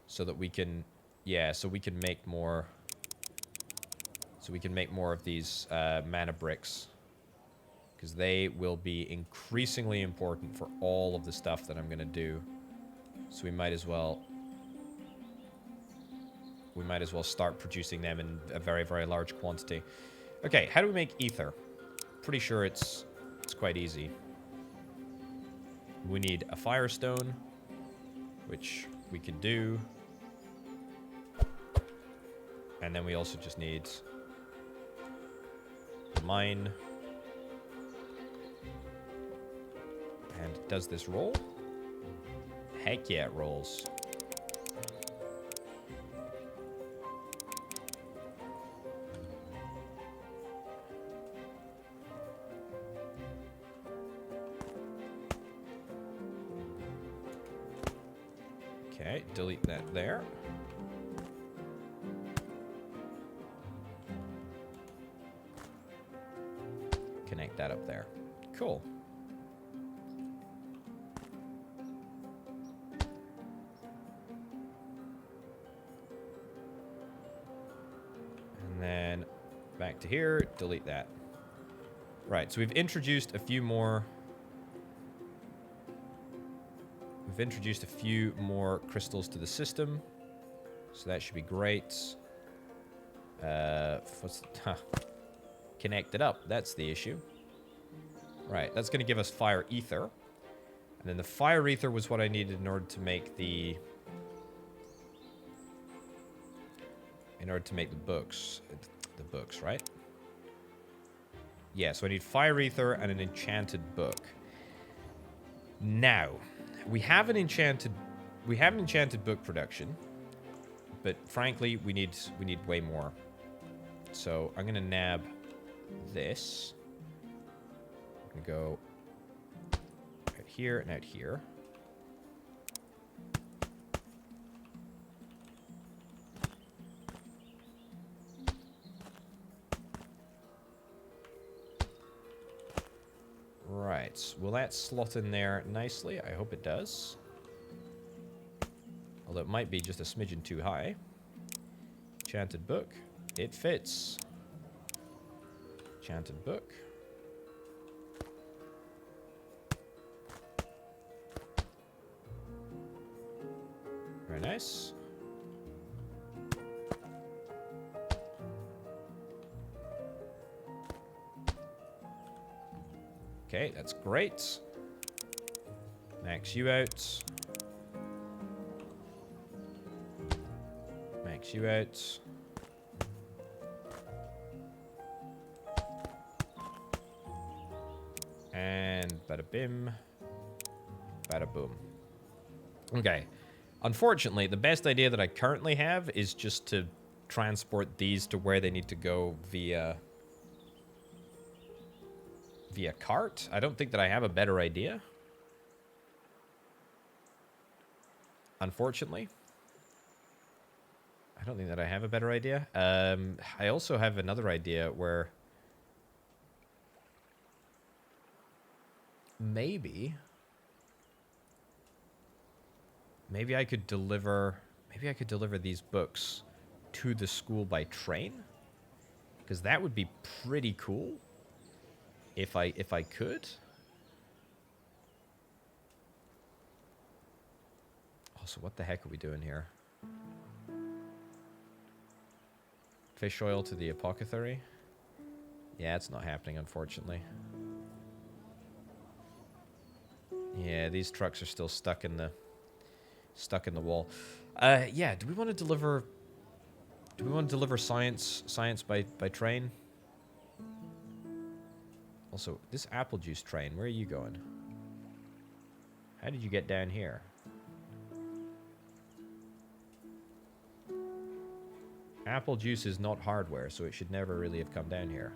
so that we can... Yeah, so we can make more... So we can make more of these mana bricks. Because they will be increasingly important for all of the stuff that I'm going to do. So we might as well... We might as well start producing them in a very, very large quantity. Okay, how do we make ether? Pretty sure it's quite easy. We need a firestone, which we can do. And then we also just need a mine. And does this roll? Heck yeah, it rolls. Okay, delete that there. Connect that up there. Cool. And then back to here, delete that. Right, so we've introduced a few more... We've introduced a few more crystals to the system. So that should be great. Connect it up. That's the issue. Right, that's going to give us fire ether. And then the fire ether was what I needed in order to make the... In order to make the books. The books, right? Yeah, so I need fire ether and an enchanted book. Now... We have an enchanted we have an enchanted book production, but frankly, we need way more. So I'm gonna nab this. I'm gonna go out here and out here. Right, will that slot in there nicely? I hope it does. Although it might be just a smidgen too high. Enchanted book. It fits. Enchanted book. Very nice. Okay, that's great. Max you out. Max you out. And bada bim. Bada boom. Okay. Unfortunately, the best idea that I currently have is just to transport these to where they need to go via cart. I don't think that I have a better idea. Unfortunately. I don't think that I have a better idea. I also have another idea where maybe I could deliver these books to the school by train, because that would be pretty cool if I could. Also, what the heck are we doing here? Fish oil to the apothecary? Yeah, it's not happening, unfortunately. Yeah, these trucks are still stuck in the wall. Yeah, do we want to deliver science by train? Also, this apple juice train, where are you going? How did you get down here? Apple juice is not hardware, so it should never really have come down here.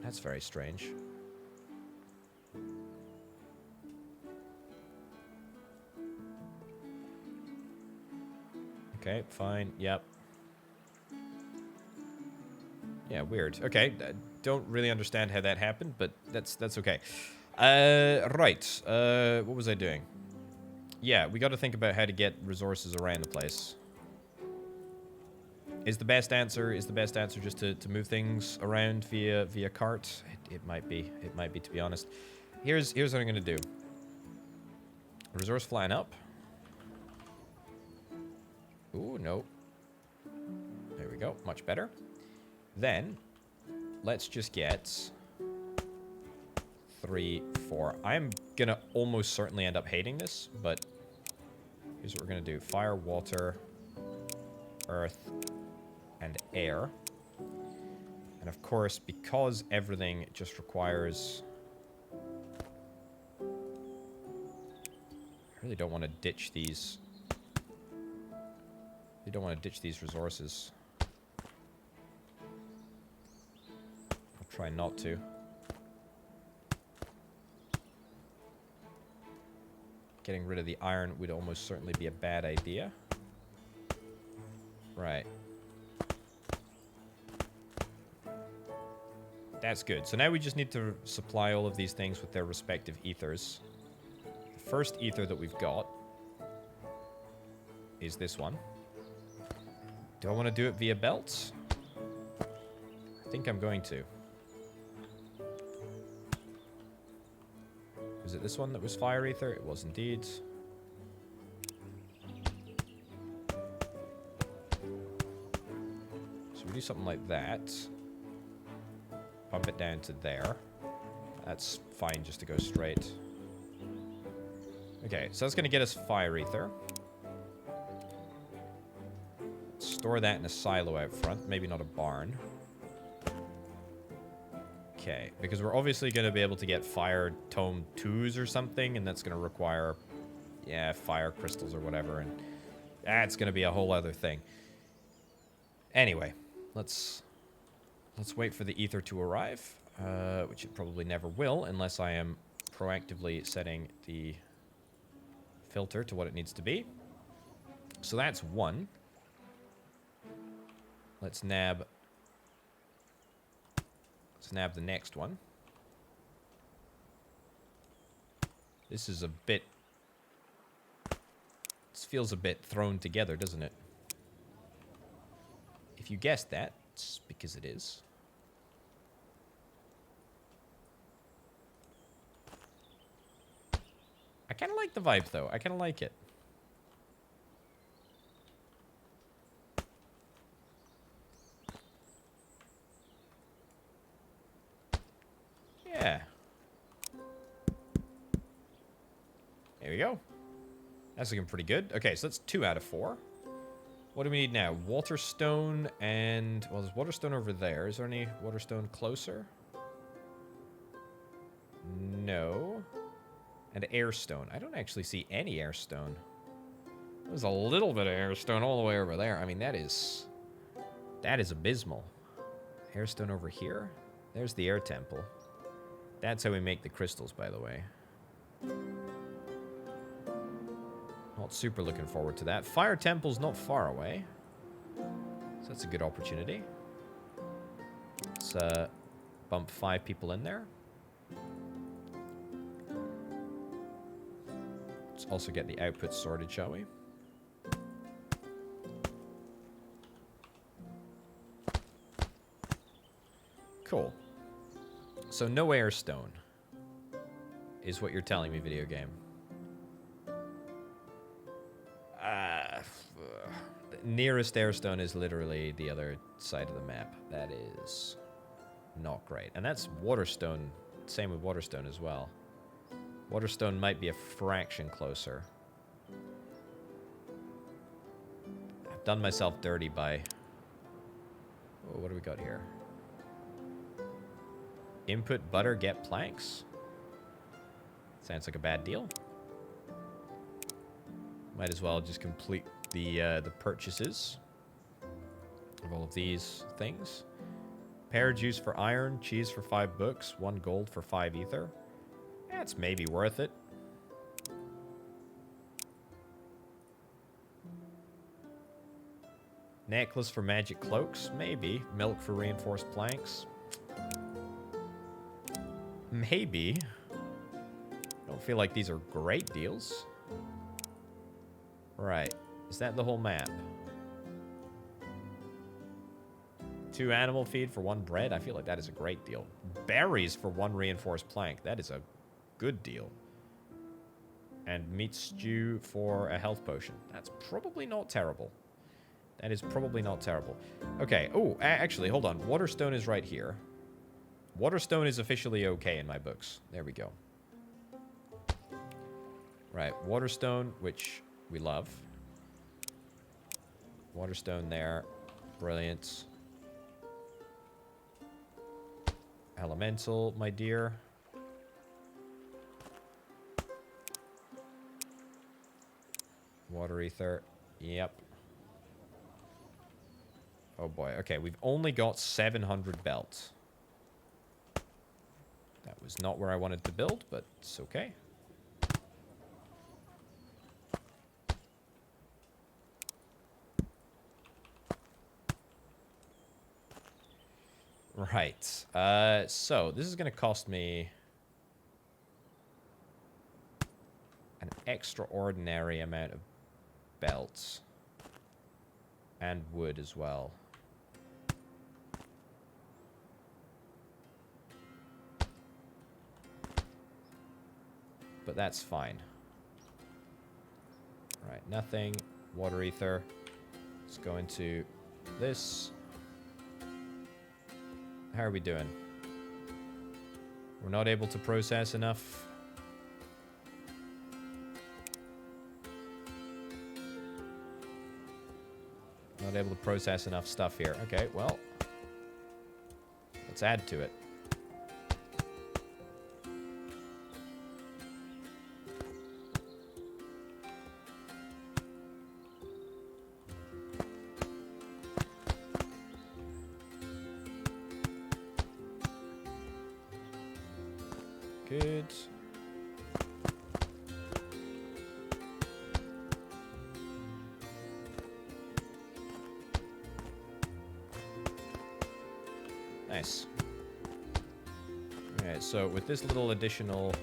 That's very strange. Okay, fine. Yep. Yeah, weird. Okay, don't really understand how that happened, but that's okay. Right. What was I doing? Yeah, we got to think about how to get resources around the place. Is the best answer just to move things around via cart? It might be. It might be, to be honest. Here's what I'm gonna do. Resource flying up. Ooh, no. There we go. Much better. Then, let's just get 3, 4. I'm gonna almost certainly end up hating this, but here's what we're gonna do. Fire, water, earth, and air. And of course, because everything just requires... I really don't want to ditch these... You don't want to ditch these resources. I'll try not to. Getting rid of the iron would almost certainly be a bad idea. Right. That's good. So now we just need to supply all of these things with their respective ethers. The first ether that we've got is this one. Do I want to do it via belts? I think I'm going to. Was it this one that was fire ether? It was indeed. So we do something like that. Pump it down to there. That's fine just to go straight. Okay, so that's going to get us fire ether. Store that in a silo out front. Maybe not a barn. Okay, because we're obviously going to be able to get fire tome 2s or something, and that's going to require, yeah, fire crystals or whatever, and that's going to be a whole other thing. Anyway, let's wait for the ether to arrive, which it probably never will, unless I am proactively setting the filter to what it needs to be. So that's one. Let's nab the next one. This is a bit... This feels a bit thrown together, doesn't it? If you guessed that, it's because it is. I kind of like the vibe, though. I kind of like it. Yeah. There we go. That's looking pretty good. Okay, so that's 2 out of 4. What do we need now? Waterstone and... Well, there's waterstone over there. Is there any waterstone closer? No. And airstone. I don't actually see any airstone. There's a little bit of airstone all the way over there. I mean, that is abysmal. Airstone over here. There's the air temple. That's how we make the crystals, by the way. Not super looking forward to that. Fire temple's not far away. So that's a good opportunity. Let's bump 5 people in there. Let's also get the output sorted, shall we? Cool. So no airstone is what you're telling me, video game. The nearest airstone is literally the other side of the map. That is not great. And that's waterstone. Same with waterstone as well. Waterstone might be a fraction closer. I've done myself dirty by... Oh, what do we got here? Input butter, get planks. Sounds like a bad deal. Might as well just complete the purchases of all of these things. Pear juice for iron, cheese for 5 books, 1 gold for 5 ether. That's maybe worth it. Necklace for magic cloaks, maybe. Milk for reinforced planks. Maybe. Don't feel like these are great deals. Right. Is that the whole map? 2 animal feed for 1 bread? I feel like that is a great deal. Berries for 1 reinforced plank. That is a good deal. And meat stew for a health potion. That's probably not terrible. That is probably not terrible. Okay. Oh, actually, hold on. Waterstone is right here. Waterstone is officially okay in my books. There we go. Right. Waterstone, which we love. Waterstone there. Brilliant. Elemental, my dear. Water ether. Yep. Oh boy. Okay, we've only got 700 belts. That was not where I wanted to build, but it's okay. Right. So this is going to cost me an extraordinary amount of belts and wood as well. But that's fine. Right, nothing. Water ether. Let's go into this. How are we doing? We're not able to process enough. Not able to process enough stuff here. Okay, well. Let's add to it. good. Nice. Alright, so with this little additional...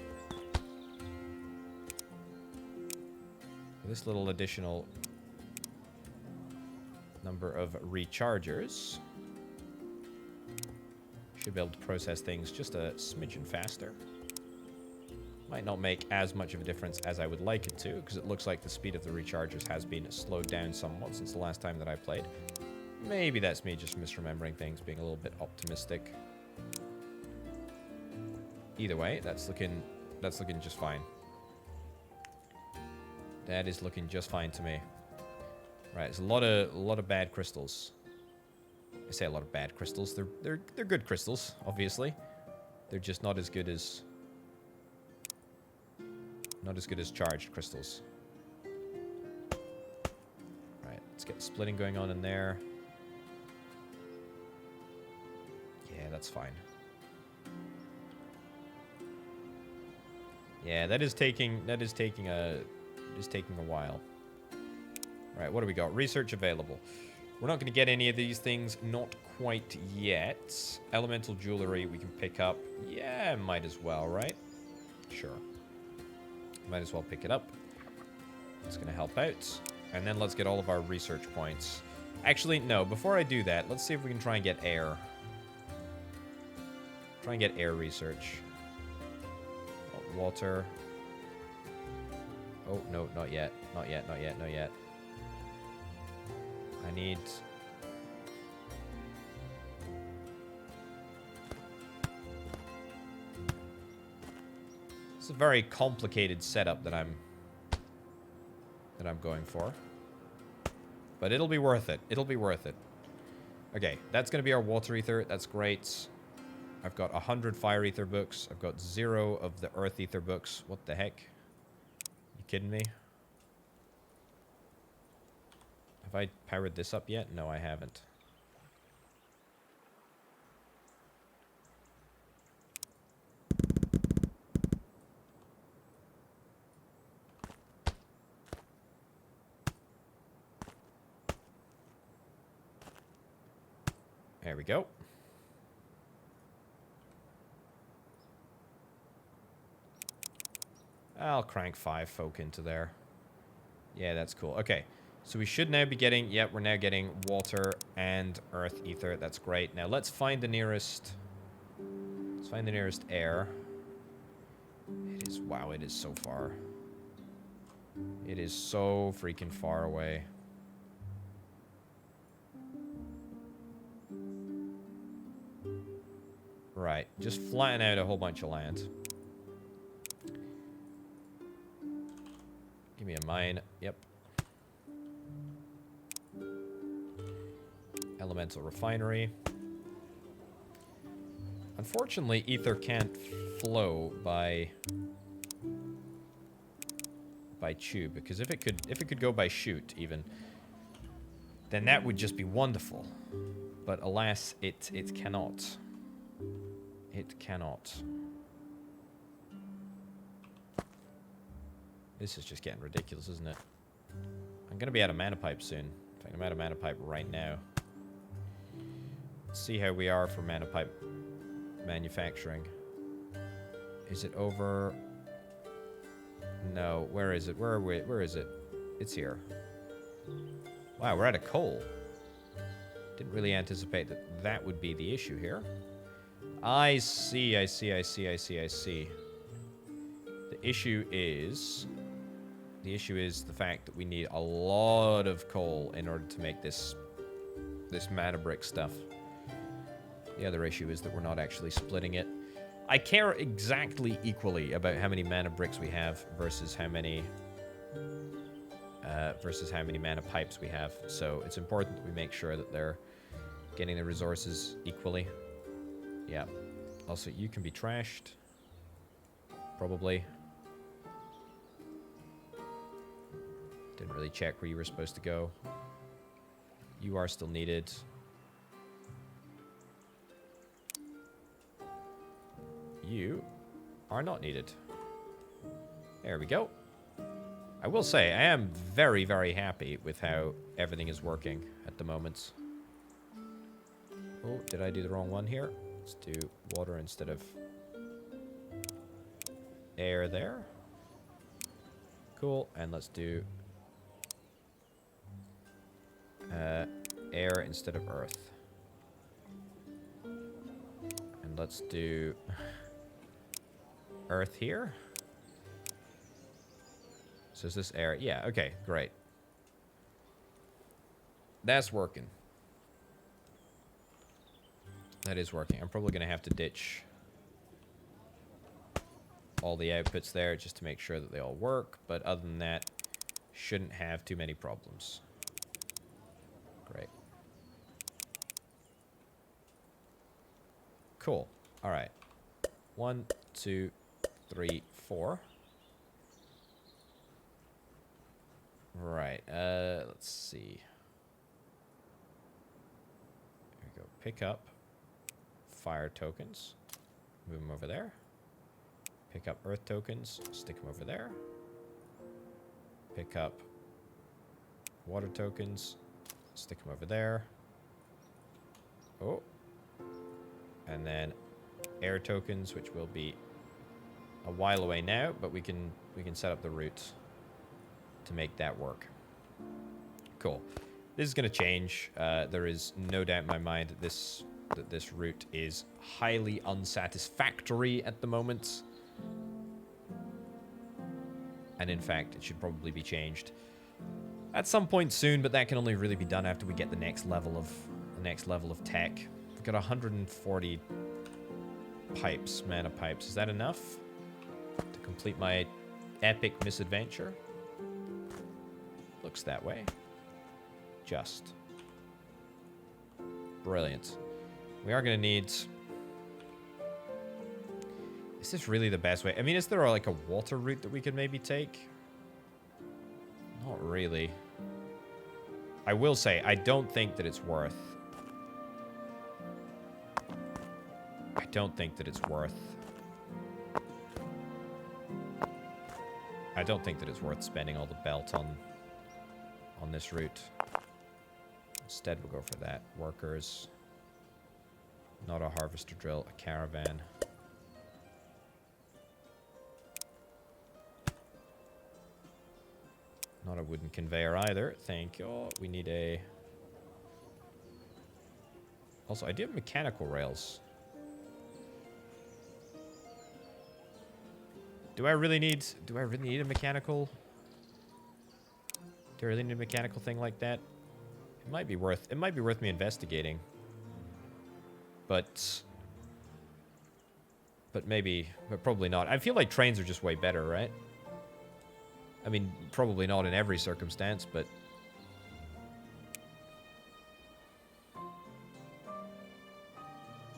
number of rechargers, should be able to process things just a smidgen faster. Might not make as much of a difference as I would like it to, because it looks like the speed of the rechargers has been slowed down somewhat since the last time that I played. Maybe that's me just misremembering things, being a little bit optimistic. Either way, that's looking just fine. That is looking just fine to me. Right, there's a lot of bad crystals. I say a lot of bad crystals. They're good crystals, obviously. They're just not as good as charged crystals. Right, let's get splitting going on in there. Yeah, that's fine. Yeah, that is taking a while. Right, what do we got? Research available. We're not going to get any of these things, not quite yet. Elemental jewelry we can pick up. Yeah, might as well, right? Sure. Might as well pick it up. It's going to help out. And then let's get all of our research points. Actually, no, before I do that, let's see if we can try and get air. Try and get air research. Oh, water. Oh, no, not yet. Not yet, not yet, not yet. I need... It's a very complicated setup that I'm going for. But it'll be worth it. It'll be worth it. Okay, that's going to be our water ether. That's great. I've got 100 fire ether books. I've got 0 of the earth ether books. What the heck? You kidding me? Have I powered this up yet? No, I haven't. There we go. I'll crank 5 folk into there. Yeah, that's cool. Okay. So we should now be getting... Yep, we're now getting water and earth ether. That's great. Now let's find the nearest... Let's find the nearest air. It is... Wow, it is so far. It is so freaking far away. Right. Just flatten out a whole bunch of land. Give me a mine. Yep. Elemental refinery. Unfortunately, ether can't flow by tube, because if it could go by chute even, then that would just be wonderful. But alas, it cannot. It cannot. This is just getting ridiculous, isn't it? I'm gonna be out of mana pipe soon. In fact, I'm out of mana pipe right now. Let's see how we are for mana pipe manufacturing. Is it over? No, where is it? Where are we? Where is it? It's here. Wow, we're out of coal. Didn't really anticipate that that would be the issue here. I see, I see, I see, I see, I see. The issue is the fact that we need a lot of coal in order to make this mana brick stuff. The other issue is that we're not actually splitting it. I care exactly equally about how many mana bricks we have versus how many mana pipes we have. So it's important that we make sure that they're getting the resources equally. Yeah. Also, you can be trashed. Probably. Didn't really check where you were supposed to go. You are still needed. You are not needed. There we go. I will say, I am very, very happy with how everything is working at the moment. Oh, did I do the wrong one here? Let's do water instead of air there. Cool, and let's do air instead of earth. And let's do earth here. So is this air? Yeah, okay, great. That's working. That is working. I'm probably going to have to ditch all the outputs there just to make sure that they all work. But other than that, shouldn't have too many problems. Great. Cool. All right. 1, 2, 3, 4. Right. Let's see. There we go. Pick up fire tokens. Move them over there. Pick up earth tokens. Stick them over there. Pick up water tokens. Stick them over there. Oh. And then air tokens, which will be a while away now, but we can set up the route to make that work. Cool. This is going to change. There is no doubt in my mind that this route is highly unsatisfactory at the moment. And in fact, it should probably be changed at some point soon, but that can only really be done after we get the next level of tech. We've got 140 pipes, mana pipes. Is that enough to complete my epic misadventure? Looks that way. Just. Brilliant. We are going to need... Is this really the best way? I mean, is there like a water route that we could maybe take? Not really. I will say, I don't think that it's worth... I don't think that it's worth spending all the belt on this route. Instead, we'll go for that. Workers. Not a harvester drill, a caravan. Not a wooden conveyor either. Thank you. Oh, we need a... Also, I do have mechanical rails. Do I really need a mechanical? Do I really need a mechanical thing like that? It might be worth me investigating. But probably not. I feel like trains are just way better, right? I mean, probably not in every circumstance, but...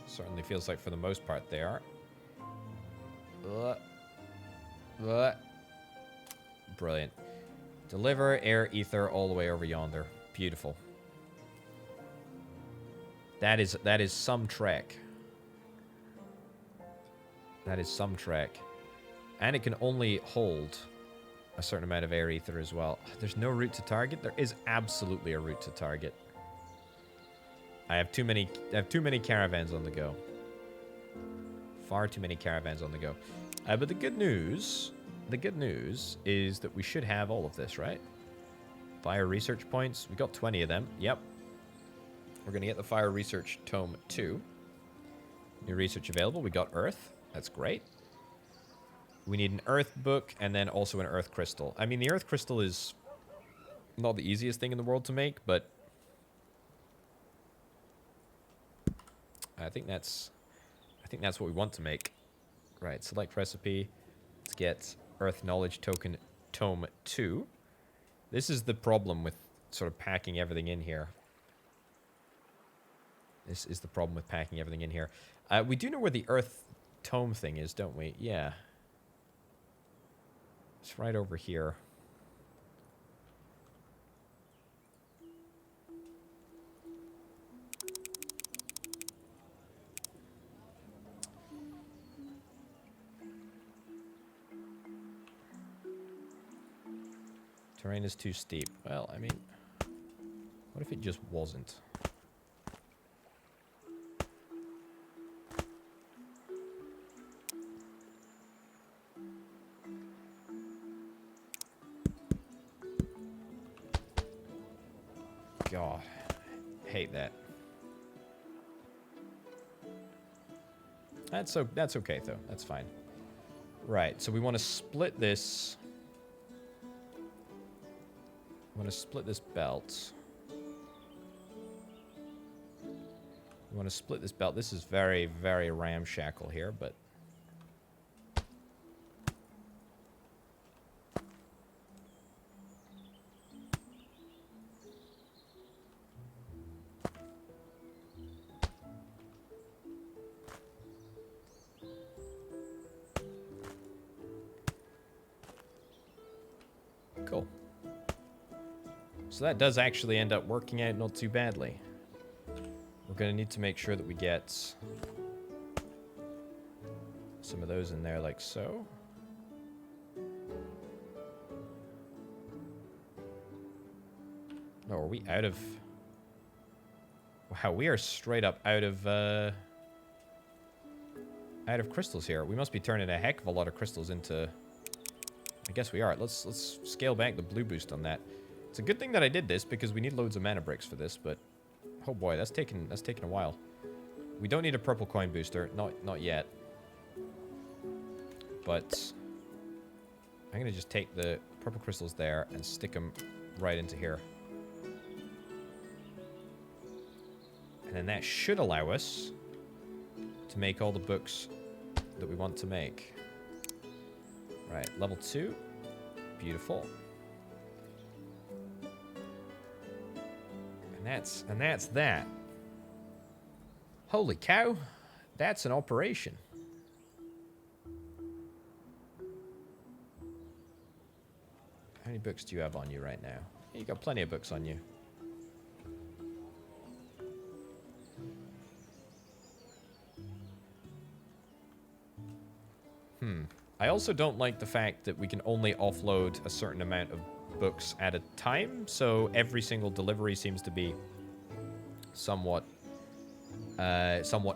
Certainly feels like for the most part they are. Brilliant. Deliver air ether all the way over yonder. Beautiful. That is some trek. That is some trek. And it can only hold a certain amount of air ether as well. There's no route to target. There is absolutely a route to target. I have too many caravans on the go. Far too many caravans on the go. But the good news is that we should have all of this, right? Fire research points. We got 20 of them. Yep. We're going to get the Fire Research Tome 2. New research available. We got Earth. That's great. We need an Earth book and then also an Earth crystal. I mean, the Earth crystal is not the easiest thing in the world to make, but I think that's what we want to make. Right, select recipe. Let's get Earth Knowledge Token Tome 2. This is the problem with sort of packing everything in here. This is the problem with packing everything in here. We do know where the Earth Tome thing is, don't we? Yeah. It's right over here. Terrain is too steep. Well, I mean, what if it just wasn't? God, hate that. That's okay though. That's fine. Right, so we want to split this. We want to split this belt. We want to split this belt. This is very, very ramshackle here, but cool. So that does actually end up working out not too badly. We're going to need to make sure that we get some of those in there like so. Oh, are we out of... Wow, we are straight up out of crystals here. We must be turning a heck of a lot of crystals into... I guess we are. Let's scale back the blue boost on that. It's a good thing that I did this because we need loads of mana bricks for this, but oh boy, that's taken a while. We don't need a purple coin booster, not yet. But I'm gonna just take the purple crystals there and stick them right into here. And then that should allow us to make all the books that we want to make. Right, level 2. Beautiful. And that's that. Holy cow. That's an operation. How many books do you have on you right now? You got plenty of books on you. I also don't like the fact that we can only offload a certain amount of books at a time, so every single delivery seems to be somewhat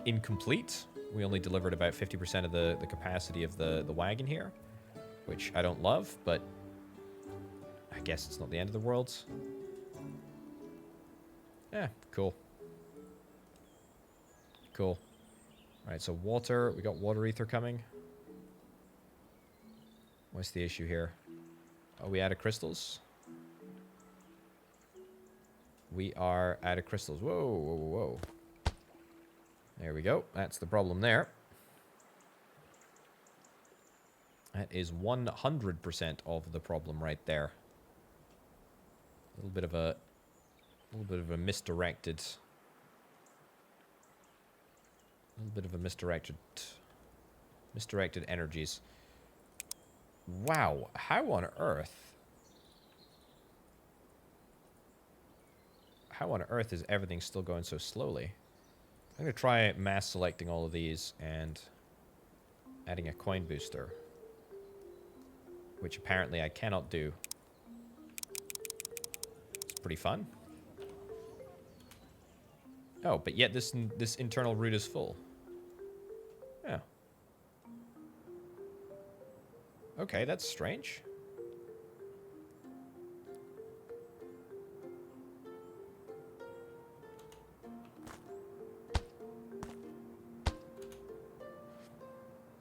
incomplete. We only delivered about 50% of the capacity of the wagon here, which I don't love, but I guess it's not the end of the world. Yeah, cool. Cool. Alright, so water. We got water ether coming. What's the issue here? Are we out of crystals? We are out of crystals. Whoa, whoa, whoa. There we go. That's the problem there. That is 100% of the problem right there. A little bit of a misdirected... misdirected energies. Wow, how on earth? How on earth is everything still going so slowly? I'm going to try mass selecting all of these and adding a coin booster, which apparently I cannot do. It's pretty fun. Oh, but yet this internal route is full. Yeah. Okay, that's strange.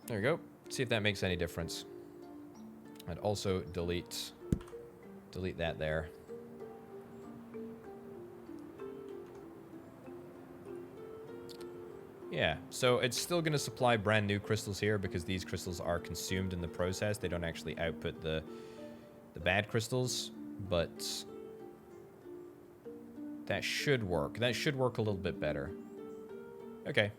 There we go. See if that makes any difference. I'd also delete that there. Yeah, so it's still going to supply brand new crystals here because these crystals are consumed in the process. They don't actually output the bad crystals, but that should work. That should work a little bit better. Okay.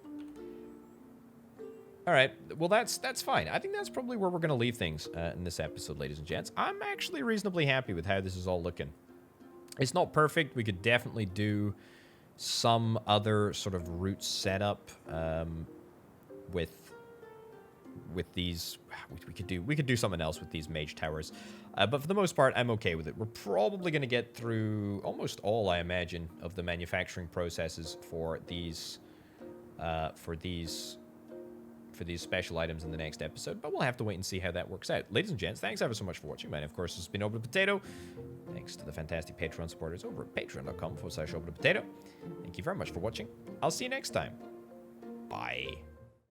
All right. Well, that's fine. I think that's probably where we're going to leave things in this episode, ladies and gents. I'm actually reasonably happy with how this is all looking. It's not perfect. We could definitely do some other sort of route setup with these. we could do something else with these mage towers. But for the most part, I'm okay with it. We're probably going to get through almost all, I imagine, of the manufacturing processes for these special items in the next episode, but we'll have to wait and see how that works out. Ladies and gents, thanks ever so much for watching. Mine, of course, has been Over the Potato. Thanks to the fantastic Patreon supporters over at patreon.com/Over the Potato. Thank you very much for watching. I'll see you next time. Bye.